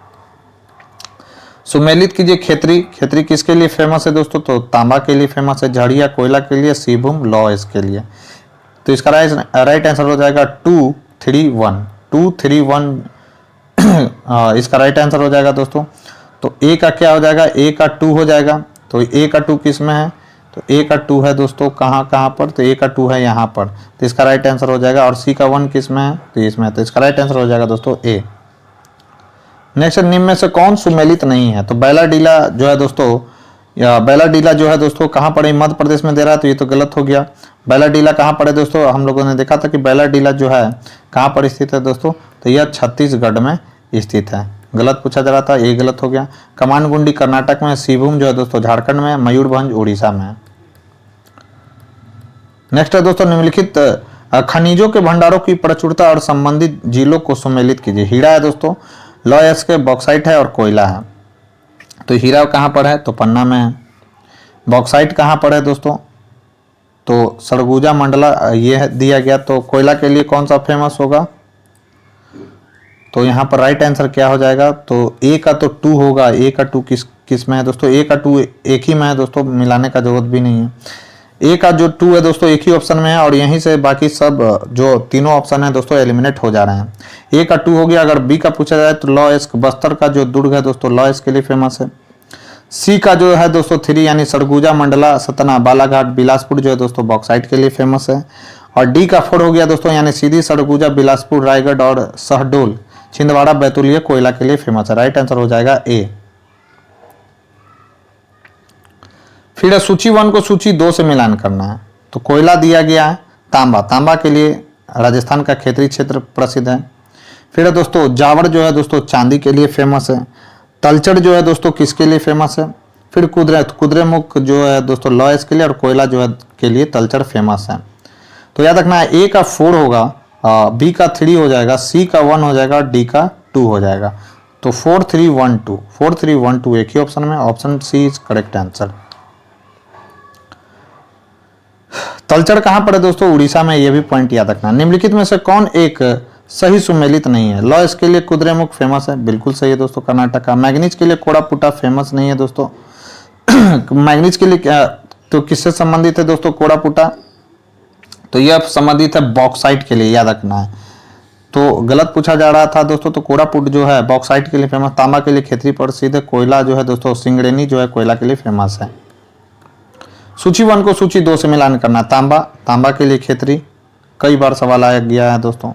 सुमेलित कीजिए, खेतरी किसके लिए फेमस है दोस्तों? तो तांबा के लिए फेमस है, झड़िया कोयला के लिए, सीभूम लौह के लिए। तो इसका राइट आंसर हो जाएगा 2 3 1 2 3 1 इसका राइट आंसर हो जाएगा दोस्तों। तो ए का क्या हो जाएगा? ए का 2 हो जाएगा। तो ए का 2 किस में है? तो ए का 2 है दोस्तों कहाँ पर? तो ए का 2 है यहाँ पर। तो इसका राइट आंसर हो जाएगा। और सी का 1 किस में है? तो इसमें है। तो इसका राइट आंसर हो जाएगा दोस्तों ए। नेक्स्ट, निम्न में से कौन सुमेलित नहीं है? तो बैलाडीला जो है दोस्तों, या बैलाडीला जो है दोस्तों कहाँ पड़े? मध्य प्रदेश में दे रहा है तो ये तो गलत हो गया। बैलाडीला कहाँ पड़े दोस्तों? हम लोगों ने देखा था कि बैलाडीला जो है कहाँ पर स्थित है दोस्तों? तो यह छत्तीसगढ़ में स्थित है। गलत पूछा जा रहा था, ये गलत हो गया। कमानगुंडी कर्नाटक में, सीभूम जो है दोस्तों झारखंड में, मयूरभंज उड़ीसा में। नेक्स्ट है दोस्तों, निम्नलिखित खनिजों के भंडारों की प्रचुरता और संबंधित जिलों को सम्मिलित कीजिए। हीरा है दोस्तों, लौह अयस्क, बॉक्साइट है और कोयला है। तो हीरा कहाँ पर है? तो पन्ना में है। बॉक्साइट कहाँ पर है दोस्तों? तो सरगुजा मंडला ये दिया गया। तो कोयला के लिए कौन सा फेमस होगा? तो यहाँ पर राइट आंसर क्या हो जाएगा? तो ए का तो 2 होगा। ए का 2 किस में है दोस्तों? ए का 2 एक ही में है दोस्तों, मिलाने का जरूरत भी नहीं है। ए का जो 2 है दोस्तों एक ही ऑप्शन में है और यहीं से बाकी सब जो तीनों ऑप्शन है दोस्तों एलिमिनेट हो जा रहे हैं। ए का 2 हो गया। अगर बी का पूछा जाए तो लौह अयस्क, बस्तर का जो दुर्ग है दोस्तों लौह अयस्क के लिए फेमस है। सी का जो है दोस्तों 3 यानी सरगुजा मंडला, सतना, बालाघाट, बिलासपुर जो है दोस्तों बॉक्साइट के लिए फेमस है। और डी का 4 हो गया दोस्तों, यानी सीधी, सरगुजा, बिलासपुर, रायगढ़ और शहडोल, छिंदवाड़ा, बैतूल कोयला के लिए फेमस है। राइट आंसर हो जाएगा ए। फिर सूची 1 को सूची 2 से मिलान करना है। तो कोयला दिया गया है, तांबा के लिए राजस्थान का खेतरी क्षेत्र प्रसिद्ध है। फिर दोस्तों जावड़ जो है दोस्तों चांदी के लिए फेमस है। तलचड़ जो है दोस्तों किसके लिए फेमस है? फिर कुद्रेमुख जो है दोस्तों लौह के लिए और कोयला जो है के लिए तलचड़ फेमस है। तो याद रखना है ए का 4 होगा, बी का 3 हो जाएगा, सी का 1 हो जाएगा, डी का 2 हो जाएगा। तो 4 3 1 2 4 3 1 2 एक ही ऑप्शन में, option C is correct answer. Talcher कहाँ पर है दोस्तों? उड़ीसा में, ये भी पॉइंट याद रखना। निम्नलिखित में से कौन एक सही सुमेलित नहीं है? लॉस के लिए कुद्रेमुख फेमस है, बिल्कुल सही है दोस्तों, कर्नाटक का। मैग्नीज के लिए कोड़ापुटा फेमस नहीं है दोस्तों। मैग्नीज के लिए क्या, तो किससे संबंधित है दोस्तों कोड़ापुटा? तो यह संबंधित है बॉक्साइट के लिए, याद रखना है। तो गलत पूछा जा रहा था दोस्तों। तो कोड़ापुट जो है बॉक्साइट के लिए फेमस, तांबा के लिए खेतरी प्रसिद्ध है, कोयला जो है दोस्तों सिंगरेनी जो है कोयला के लिए फेमस है। सूची 1 को सूची 2 से मिलान करना। तांबा के लिए खेतरी, कई बार सवाल आया गया है दोस्तों।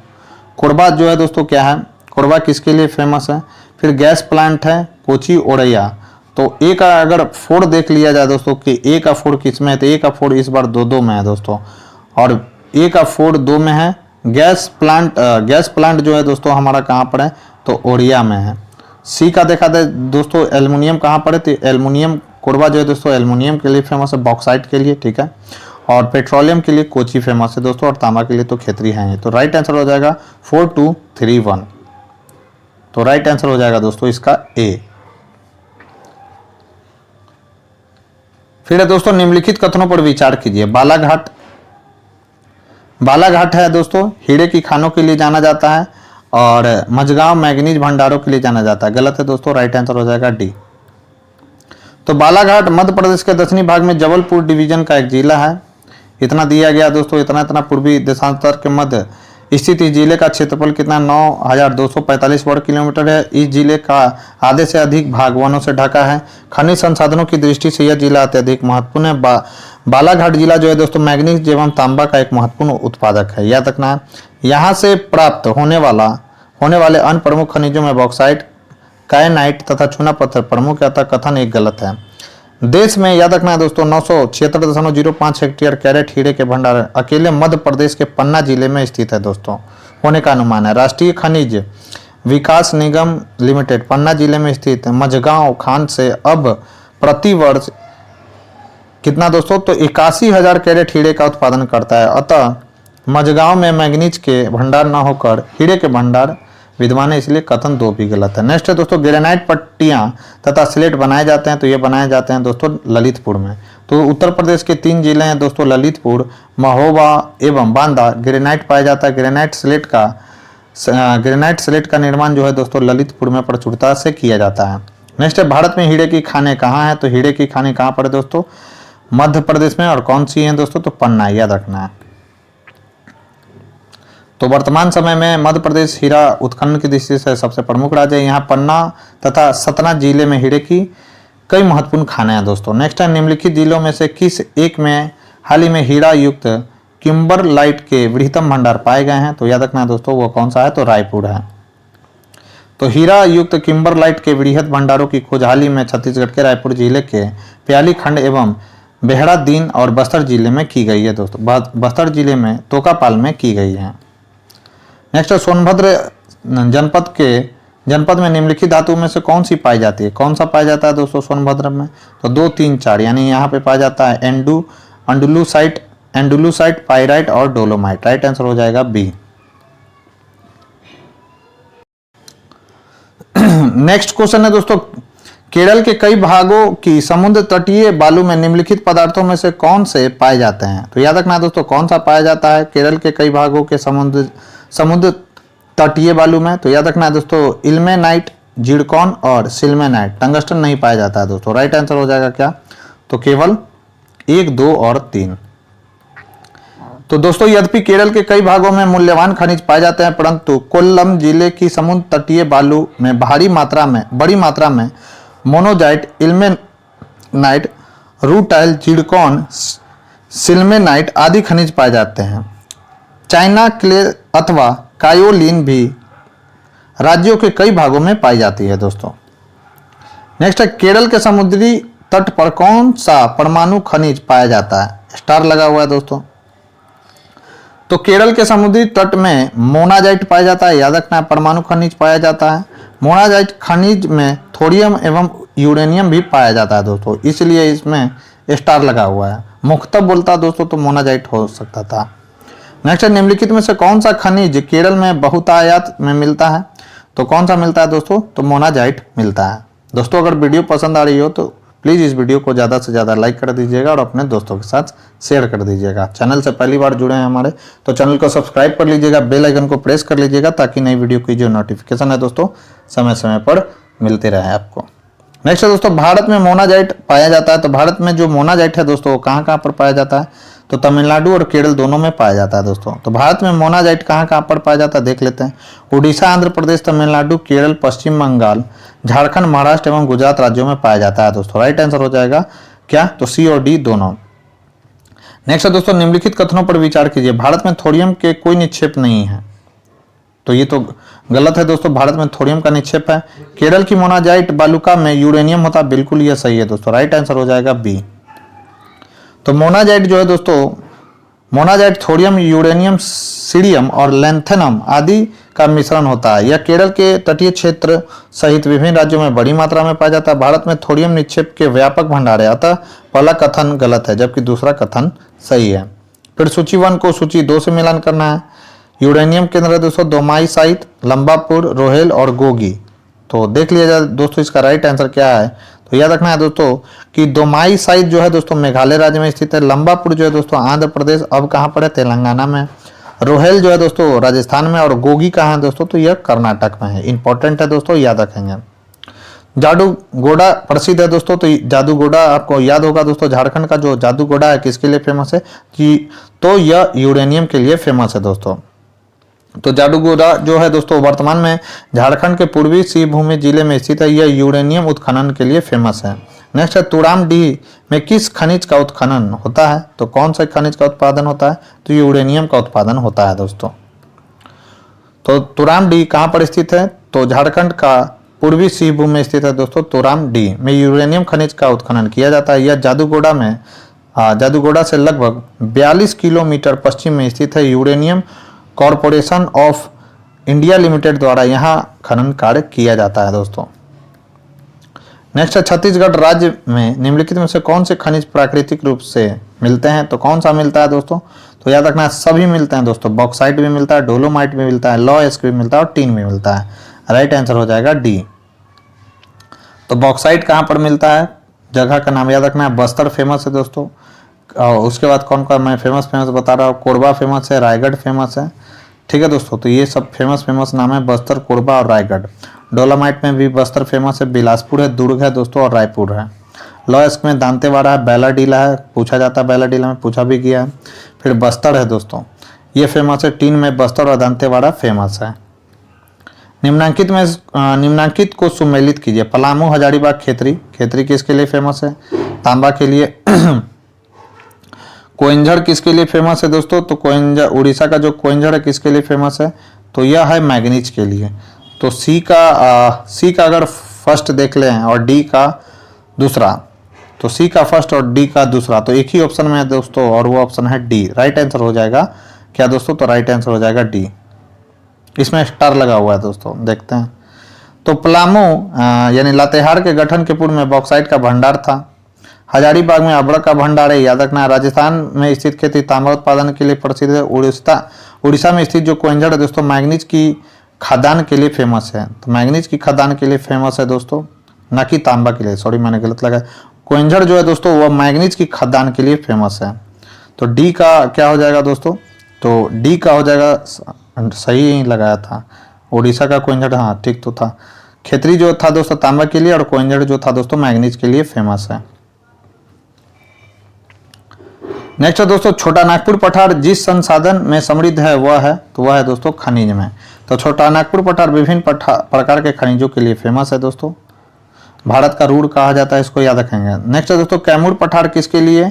कोरबा जो है दोस्तों क्या है? कोरबा किसके लिए फेमस है? फिर गैस प्लांट है कोची ओरैया। तो ए का अगर 4 देख लिया जाए दोस्तों कि ए का 4 किस में है, तो ए का 4 इस बार 2-2 में है दोस्तों, और ए का 4 2 में है। गैस प्लांट जो है दोस्तों हमारा कहाँ पर है? तो ओरिया में है। सी का देखा जाए दोस्तों एल्युमिनियम कहाँ पर है? तो एल्युमिनियम, कोरबा जो है दोस्तों एल्युमिनियम के लिए फेमस है, बॉक्साइट के लिए, ठीक है। और पेट्रोलियम के लिए कोची फेमस है दोस्तों, और तांबा के लिए तो खेतरी है। तो राइट आंसर हो जाएगा 4 2 3 1। तो राइट आंसर हो जाएगा दोस्तों इसका ए। फिर है दोस्तों निम्नलिखित कथनों पर विचार कीजिए। बालाघाट है दोस्तों हीरे की खानों के लिए जाना जाता है, और मझगांव मैग्नीज भंडारों के लिए जाना जाता है। गलत है दोस्तों, राइट आंसर हो जाएगा डी। तो बालाघाट मध्य प्रदेश के दक्षिणी भाग में जबलपुर डिवीजन का एक जिला है। इतना दिया गया दोस्तों, इतना पूर्वी देशांतर के मध्य स्थित इस जिले का क्षेत्रफल कितना? 9,245 वर्ग किलोमीटर है। इस जिले का आधे से अधिक भाग वनों से ढका है। खनिज संसाधनों की दृष्टि से यह जिला अत्यधिक महत्वपूर्ण है। बालाघाट जिला जो है दोस्तों मैग्नीज एवं तांबा का एक महत्वपूर्ण उत्पादक है, याद रखना है। यहाँ से प्राप्त होने वाले अन्य प्रमुख खनिजों में बॉक्साइट, कायनाइट तथा चूना पत्थर प्रमुख है, अतः कथन एक गलत है। देश में याद रखना है दोस्तों 976.05 हेक्टेयर कैरेट हीरे के भंडार अकेले मध्य प्रदेश के पन्ना जिले में स्थित है दोस्तों, होने का अनुमान है। राष्ट्रीय खनिज विकास निगम लिमिटेड पन्ना जिले में स्थित मझगांव खान से अब प्रति वर्ष कितना दोस्तों? तो 81,000 कैरेट हीरे का उत्पादन करता है। अतः मझगांव में मैग्नीज के भंडार न होकर हीरे के भंडार विद्यमान है, इसलिए कथन 2 भी गलत है। नेक्स्ट है दोस्तों ग्रेनाइट पट्टियां तथा स्लेट बनाए जाते हैं, तो ये बनाए जाते हैं दोस्तों ललितपुर में। तो उत्तर प्रदेश के 3 जिले हैं दोस्तों, ललितपुर, महोबा एवं बांदा। ग्रेनाइट पाया जाता है। ग्रेनाइट स्लेट का निर्माण जो है दोस्तों ललितपुर में प्रचुरता से किया जाता है। नेक्स्ट है भारत में हीरे की खानें कहाँ हैं? तो हीरे की खानें कहाँ पर है दोस्तों? मध्य प्रदेश में। और कौन सी हैं दोस्तों? तो पन्ना, याद रखना है। तो वर्तमान समय में मध्य प्रदेश हीरा उत्खनन की दृष्टि से सबसे प्रमुख राज्य है। यहाँ पन्ना तथा सतना जिले में हीरे की कई महत्वपूर्ण खानें हैं दोस्तों। नेक्स्ट है निम्नलिखित जिलों में से किस एक में हाल ही में हीरा युक्त किम्बरलाइट के वृहत्तम भंडार पाए गए हैं? तो याद रखना है दोस्तों वो कौन सा है? तो रायपुर है। तो हीरा युक्त किम्बरलाइट के वृहत भंडारों की खोज हाल ही में छत्तीसगढ़ के रायपुर जिले के प्याली खंड एवं बेहड़ादीन और बस्तर जिले में की गई है दोस्तों। बस्तर जिले में तोकापाल में की गई है। नेक्स्ट है सोनभद्र जनपद में निम्नलिखित धातु में से कौन सी पाई जाती है? कौन सा पाया जाता है दोस्तों सोनभद्र में? तो 2 3 4 यानी यहाँ पे पाया जाता है एंडुलुसाइट, पाइराइट और डोलोमाइट। राइट आंसर हो जाएगा बी। नेक्स्ट क्वेश्चन है दोस्तों केरल के कई भागों की समुद्र तटीय बालू में निम्नलिखित पदार्थों में से कौन से पाए जाते हैं? तो याद रखना दोस्तों कौन सा पाया जाता है केरल के कई भागों के समुद्र तटीय बालू में? तो याद रखना है दोस्तों इल्मेनाइट, जिरकॉन और सिल्मेनाइट। टंगस्टन नहीं पाया जाता है दोस्तों। राइट आंसर हो जाएगा क्या? तो केवल 1 2 और 3। तो दोस्तों यद्यपि केरल के कई भागों में मूल्यवान खनिज पाए जाते हैं, परंतु कोल्लम जिले की समुद्र तटीय बालू में बड़ी मात्रा में मोनोजाइट, इल्मेनाइट, रूटाइल, जिरकॉन, सिल्मेनाइट आदि खनिज पाए जाते हैं। चाइना क्ले अथवा कायोलिन भी राज्यों के कई भागों में पाई जाती है दोस्तों। नेक्स्ट है केरल के समुद्री तट पर कौन सा परमाणु खनिज पाया जाता है? स्टार लगा हुआ है दोस्तों। तो केरल के समुद्री तट में मोनाजाइट पाया जाता है, याद रखना है परमाणु खनिज पाया जाता है। मोनाजाइट खनिज में थोरियम एवं यूरेनियम भी पाया जाता है दोस्तों, इसलिए इसमें स्टार लगा हुआ है। मुख्तब बोलता दोस्तों तो मोनाजाइट हो सकता था। नेक्स्ट है निम्नलिखित में से कौन सा खनिज केरल में बहुतायत में मिलता है? तो कौन सा मिलता है दोस्तों? तो मोनाजाइट मिलता है। दोस्तों अगर वीडियो पसंद आ रही हो तो प्लीज़ इस वीडियो को ज़्यादा से ज़्यादा लाइक कर दीजिएगा और अपने दोस्तों के साथ शेयर कर दीजिएगा। चैनल से पहली बार जुड़े हैं हमारे तो चैनल को सब्सक्राइब कर लीजिएगा, बेल आइकन को प्रेस कर लीजिएगा ताकि नई वीडियो की जो नोटिफिकेशन है दोस्तों समय समय पर मिलते रहे आपको। नेक्स्ट है दोस्तों, भारत में मोनाजाइट पाया जाता है। तो भारत में जो मोनाजाइट है दोस्तों कहाँ कहाँ पर पाया जाता है, तो तमिलनाडु और केरल दोनों में पाया जाता है दोस्तों। तो भारत में मोनाजाइट कहाँ कहाँ पर पाया जाता है देख लेते हैं। उड़ीसा, आंध्र प्रदेश, तमिलनाडु, केरल, पश्चिम बंगाल, झारखंड, महाराष्ट्र एवं गुजरात राज्यों में पाया जाता है दोस्तों। राइट आंसर हो जाएगा क्या, तो सी और डी दोनों। नेक्स्ट है दोस्तों, निम्नलिखित कथनों पर विचार कीजिए। भारत में थोरियम के कोई निक्षेप नहीं है, तो ये तो गलत है दोस्तों, भारत में थोरियम का निक्षेप है। केरल की मोनाजाइट बालुका में यूरेनियम होता है, बिल्कुल ये सही है दोस्तों। राइट आंसर हो जाएगा बी। तो मोनाजाइट जो है दोस्तों, मोनाजाइट थोरियम, यूरेनियम, सीरियम और लैंथेनम आदि का मिश्रण होता है। यह केरल के तटीय क्षेत्र सहित विभिन्न राज्यों में बड़ी मात्रा में पाया जाता है। भारत में थोरियम निक्षेप के व्यापक भंडार है, अतः पहला कथन गलत है जबकि दूसरा कथन सही है। फिर सूची 1 को सूची 2 से मिलान करना है। यूरेनियम केंद्र है दोस्तों दोमाई साइट, लंबापुर, रोहेल और गोगी। तो देख लिया जाए दोस्तों इसका राइट आंसर क्या है। तो याद रखना है दोस्तों कि दोमाई साइट जो है दोस्तों मेघालय राज्य में स्थित है। लंबापुर जो है दोस्तों आंध्र प्रदेश, अब कहाँ पर है, तेलंगाना में। रोहेल जो है दोस्तों राजस्थान में, और गोगी कहाँ है दोस्तों, तो यह कर्नाटक में है। इंपॉर्टेंट है दोस्तों, याद रखेंगे। जादूगोड़ा प्रसिद्ध है दोस्तों, तो जादूगोड़ा आपको याद होगा दोस्तों, झारखंड का जो जादूगोड़ा है किसके लिए फेमस है कि, तो यह यूरेनियम के लिए फेमस है दोस्तों। तो जादूगोड़ा जो है दोस्तों वर्तमान में झारखंड के पूर्वी सिंहभूम जिले में स्थित है। यह यूरेनियम उत्खनन के लिए फेमस है। नेक्स्ट है, तुराम-डी में किस खनिज का उत्खनन होता है, तो कौन सा खनिज का उत्पादन होता है, तो यूरेनियम का उत्पादन होता है दोस्तों। तो तुराम-डी कहाँ पर स्थित है, तो झारखंड का पूर्वी सिंहभूम में स्थित है दोस्तों। तुराम-डी में यूरेनियम खनिज का उत्खनन किया जाता है। यह जादूगोड़ा में जादूगोड़ा से लगभग 42 किलोमीटर पश्चिम में स्थित है। Uranium corporation of India limited द्वारा यहाँ खनन कार्य किया जाता है दोस्तों। नेक्स्ट है, छत्तीसगढ़ राज्य में निम्नलिखित में से कौन से खनिज प्राकृतिक रूप से मिलते हैं, तो कौन सा मिलता है दोस्तों, तो याद रखना है सभी मिलते हैं दोस्तों। बॉक्साइट भी मिलता है, डोलोमाइट भी मिलता है, लॉएस्क भी मिलता है और टीन भी मिलता है। राइट आंसर हो जाएगा डी। तो बॉक्साइट कहाँ पर मिलता है, जगह का नाम याद रखना है। बस्तर फेमस है दोस्तों। और उसके बाद कौन का मैं फेमस बता रहा हूँ, कोरबा फेमस है, रायगढ़ फेमस है। ठीक है दोस्तों, तो ये सब फेमस नाम है, बस्तर, कोरबा और रायगढ़। डोलामाइट में भी बस्तर फेमस है, बिलासपुर है, दुर्ग है दोस्तों और रायपुर है। लॉएस्क में दांतेवाड़ा है, बैलाडीला है, पूछा जाता है, बैलाडीला में पूछा भी गया है। फिर बस्तर है दोस्तों, ये फेमस है। टीन में बस्तर और दांतेवाड़ा फेमस है। निम्नांकित को सुमेलित कीजिए। पलामू, हजारीबाग, खेतरी किसके लिए फेमस है, तांबा के लिए। कोइंझड़ किसके लिए फेमस है दोस्तों, तो कोइंझड़ उड़ीसा का जो कोइंझड़ है किसके लिए फेमस है, तो यह है मैग्नीज के लिए। तो सी का अगर फर्स्ट देख लें और डी का दूसरा, तो सी का फर्स्ट और डी का दूसरा, तो एक ही ऑप्शन में है दोस्तों और वो ऑप्शन है डी। राइट आंसर हो जाएगा क्या दोस्तों, तो राइट आंसर हो जाएगा डी। इसमें स्टार लगा हुआ है दोस्तों, देखते हैं। तो पलामू यानी लातेहार के गठन के पूर्व में बॉक्साइट का भंडार था। हजारीबाग में अब्रक का भंडार है, याद रखना है। राजस्थान में स्थित खेती तांबा उत्पादन के लिए प्रसिद्ध है। उड़ीसा में स्थित जो कोइंझड़ है दोस्तों मैग्नीज की खदान के लिए फेमस है। तो मैग्नीज की खदान के लिए फेमस है दोस्तों, ना कि तांबा के लिए। सॉरी मैंने गलत लगा। कोइंझड़ जो है दोस्तों वह मैग्नीज की खदान के लिए फेमस है। तो डी का क्या हो जाएगा दोस्तों, तो डी का हो जाएगा, सही ही लगाया था। उड़ीसा का कोइंझड़ हाँ ठीक तो था। खेतरी जो था दोस्तों तांबा के लिए और कोइंझड़ जो था दोस्तों मैग्नीज के लिए फेमस है। नेक्स्ट है दोस्तों, छोटा नागपुर पठार जिस संसाधन में समृद्ध है वह है, तो वह है दोस्तों खनिज में। तो छोटा नागपुर पठार विभिन्न प्रकार के खनिजों के लिए फेमस है दोस्तों। भारत का रूर कहा जाता है, इसको याद रखेंगे। नेक्स्ट है दोस्तों, कैमूर पठार किसके लिए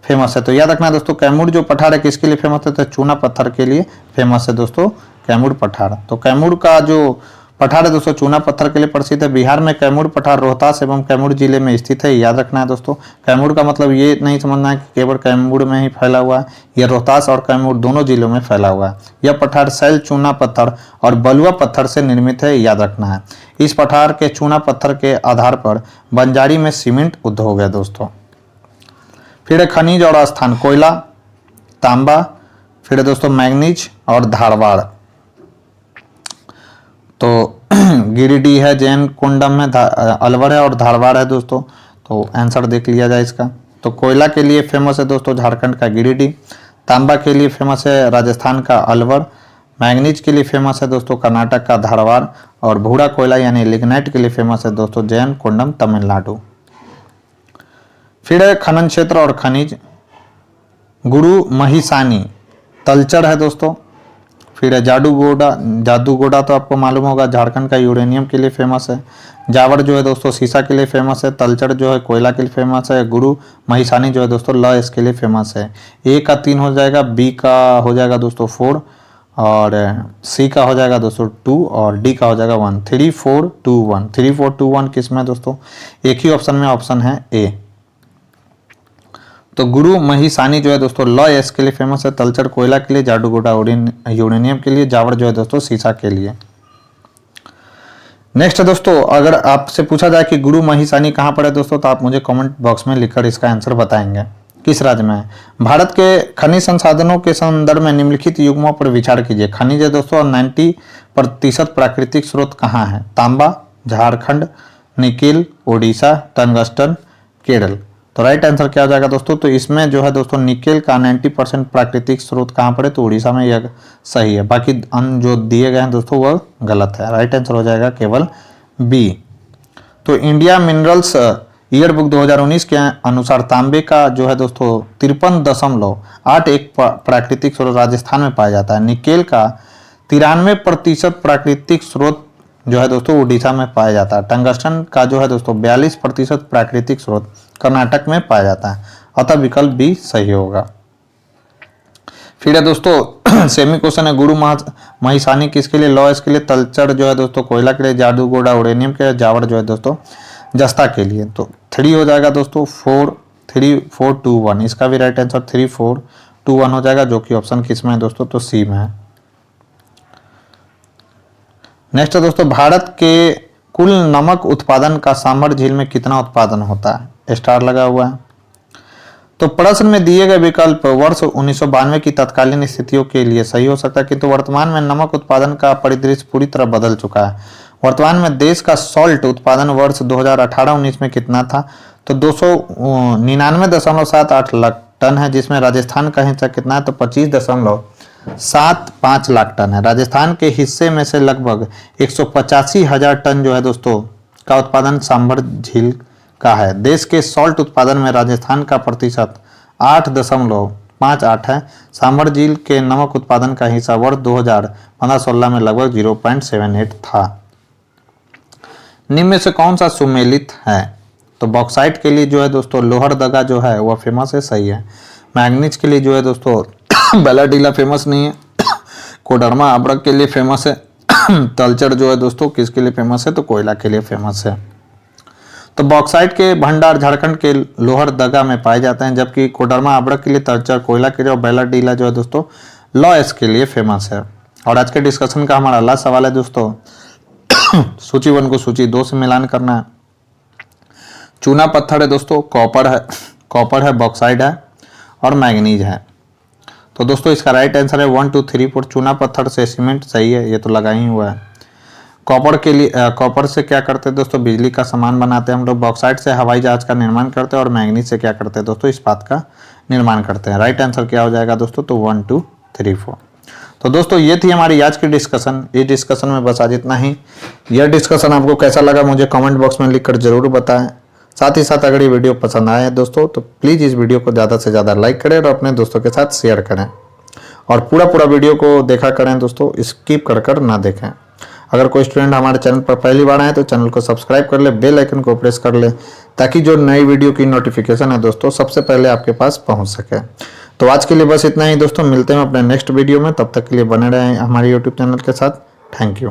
फेमस है, तो याद रखना है दोस्तों कैमूर जो पठार है किसके लिए फेमस है, तो चूना पत्थर के लिए फेमस है दोस्तों कैमूर पठार। तो कैमूर का जो पठार है दोस्तों चूना पत्थर के लिए प्रसिद्ध है। बिहार में कैमूर पठार रोहतास एवं कैमूर जिले में स्थित है, याद रखना है दोस्तों। कैमूर का मतलब ये नहीं समझना है कि केवल कैमूर में ही फैला हुआ है, यह रोहतास और कैमूर दोनों जिलों में फैला हुआ है। यह पठार शैल, चूना पत्थर और बलुआ पत्थर से निर्मित है, याद रखना है। इस पठार के चूना पत्थर के आधार पर बंजारी में सीमेंट उद्योग है दोस्तों। फिर खनिज और स्थान, कोयला, तांबा, फिर दोस्तों मैग्नीज और धारवाड़। तो गिरिडीह है, जैन कुंडम है, अलवर है और धारवाड़ है दोस्तों। तो तो आंसर देख लिया जाए इसका। तो कोयला के लिए फेमस है दोस्तों झारखंड का गिरिडीह, तांबा के लिए फेमस है राजस्थान का अलवर, मैंगनीज के लिए फेमस है दोस्तों कर्नाटक का धारवाड़, और भूरा कोयला यानी लिग्नाइट के लिए फेमस है दोस्तों जैन कोंडम तमिलनाडु। फिर है खनन क्षेत्र और खनिज, गुरु महिसानी तलचर है दोस्तों। फिर है जादूगोड़ा तो आपको मालूम होगा झारखंड का यूरेनियम के लिए फेमस है। जावर जो है दोस्तों सीसा के लिए फेमस है। तलचर जो है कोयला के लिए फेमस है। गुरु महिसानी जो है दोस्तों लौह इसके लिए फेमस है। ए का 3 हो जाएगा, बी का हो जाएगा दोस्तों 4, और सी का हो जाएगा दोस्तों 2, और डी का हो जाएगा 1। 3 4 2 1, 3 4 2 1 किस में दोस्तों? एक ही ऑप्शन में ऑप्शन है ए। तो गुरु महिसानी जो है दोस्तों लॉ इसके लिए फेमस है। तलचर कोयला के लिए, जादूगोड़ा यूरेनियम के लिए, जावर जो है दोस्तों सीसा के लिए। नेक्स्ट है दोस्तों, अगर आपसे पूछा जाए कि गुरु महिसानी कहाँ पर है दोस्तों, तो आप मुझे कमेंट बॉक्स में लिखकर इसका आंसर बताएंगे किस राज्य में है। भारत के खनिज संसाधनों के संदर्भ में निम्नलिखित युग्मों पर विचार कीजिए। खनिज है दोस्तों और 90% प्राकृतिक स्रोत कहाँ है? तांबा, झारखंड, निकिल, ओडिशा, टंगस्टन, केरल। तो राइट आंसर क्या हो जाएगा दोस्तों? तो इसमें जो है दोस्तों निकेल का 90% प्राकृतिक स्रोत कहाँ पर है? तो उड़ीसा में यह सही है। बाकी अन्य जो दिए गए हैं दोस्तों वह गलत है। राइट आंसर हो जाएगा केवल बी। तो इंडिया मिनरल्स ईयर बुक 2019 के अनुसार तांबे का जो है दोस्तों 53.81 प्राकृतिक स्रोत राजस्थान में पाया जाता है। निकेल का 93% प्राकृतिक स्रोत जो है दोस्तों उड़ीसा में पाया जाता है। टंगस्टन का जो है दोस्तों 42% प्राकृतिक स्रोत कर्नाटक में पाया जाता है। अतः विकल्प बी सही होगा। फिर है दोस्तों सेमी क्वेश्चन है, गुरु महिसानी किसके लिए? लॉ इसके लिए, तलचर जो है दोस्तों कोयला के लिए, जादूगोड़ा यूरेनियम के लिए, जावर जो है दोस्तों जस्ता के लिए। तो 3 हो जाएगा दोस्तों 4 3 4 2 1। इसका भी राइट आंसर 3 4 2 1 हो जाएगा, जो कि ऑप्शन किस में है दोस्तों? तो सी में है। नेक्स्ट है दोस्तों, भारत के कुल नमक उत्पादन का सामर झील में कितना उत्पादन होता है? स्टार लगा हुआ है। तो प्रश्न में दिए गए विकल्प वर्ष 1992 की तत्कालीन स्थितियों के लिए सही हो सकता है, किंतु वर्तमान में नमक उत्पादन का परिदृश्य पूरी तरह बदल चुका है। वर्तमान में देश का सॉल्ट उत्पादन वर्ष 2018-19 में कितना था? तो 299.78 लाख टन है, जिसमें राजस्थान का हिस्सा कितना है? तो 25.75 लाख टन है। राजस्थान के हिस्से में से लगभग 185,000 टन जो है दोस्तों का उत्पादन सांभर झील का है। देश के सॉल्ट उत्पादन में राजस्थान का प्रतिशत 8.58 है। सांभर झील के नमक उत्पादन का हिस्सा वर्ष 2015-16 में लगभग 0.78 था। निम्न में से कौन सा सुमेलित है? तो बॉक्साइट के लिए जो है दोस्तों लोहरदगा जो है वह फेमस है, सही है। मैंगनीज के लिए जो है दोस्तों बेलाडीला फेमस नहीं है। कोडरमा अब्रक के लिए फेमस है। तलचर जो है दोस्तों किसके लिए फेमस है? तो कोयला के लिए फेमस है। तो बॉक्साइट के भंडार झारखंड के लोहरदगा में पाए जाते हैं, जबकि कोडरमा अब्रक के लिए, तलचर कोयला के लिए, और बेलाडीला जो है दोस्तों लॉयस के लिए फेमस है। और आज के डिस्कशन का हमारा लास्ट सवाल है दोस्तों, सूची 1 को सूची 2 से मिलान करना है। चूना पत्थर है दोस्तों, कॉपर है, बॉक्साइट है और मैंगनीज है। तो दोस्तों इसका राइट आंसर है 1 2 3 4। चूना पत्थर से सीमेंट सही है, ये तो लगा ही हुआ है। कॉपर के लिए कॉपर से क्या करते हैं दोस्तों? बिजली का सामान बनाते हैं हम लोग। बॉक्साइट से हवाई जहाज का निर्माण करते हैं, और मैंगनीज से क्या करते हैं दोस्तों? इस्पात का निर्माण करते हैं। राइट आंसर क्या हो जाएगा दोस्तों? तो 1 2 3 4। तो दोस्तों ये थी हमारी आज की डिस्कशन। इस डिस्कशन में बस आज इतना ही। यह डिस्कशन आपको कैसा लगा मुझे कमेंट बॉक्स में लिखकर जरूर बताएं। साथ ही साथ अगर ये वीडियो पसंद आए दोस्तों तो प्लीज़ इस वीडियो को ज़्यादा से ज़्यादा लाइक करें और अपने दोस्तों के साथ शेयर करें, और पूरा वीडियो को देखा करें दोस्तों, स्किप कर ना देखें। अगर कोई स्टूडेंट हमारे चैनल पर पहली बार आए तो चैनल को सब्सक्राइब कर ले, बेल आइकन को प्रेस कर ले, ताकि जो नई वीडियो की नोटिफिकेशन है दोस्तों सबसे पहले आपके पास पहुंच सके। तो आज के लिए बस इतना ही दोस्तों, मिलते हैं अपने नेक्स्ट वीडियो में। तब तक के लिए बने रहें हमारे यूट्यूब चैनल के साथ। Thank you.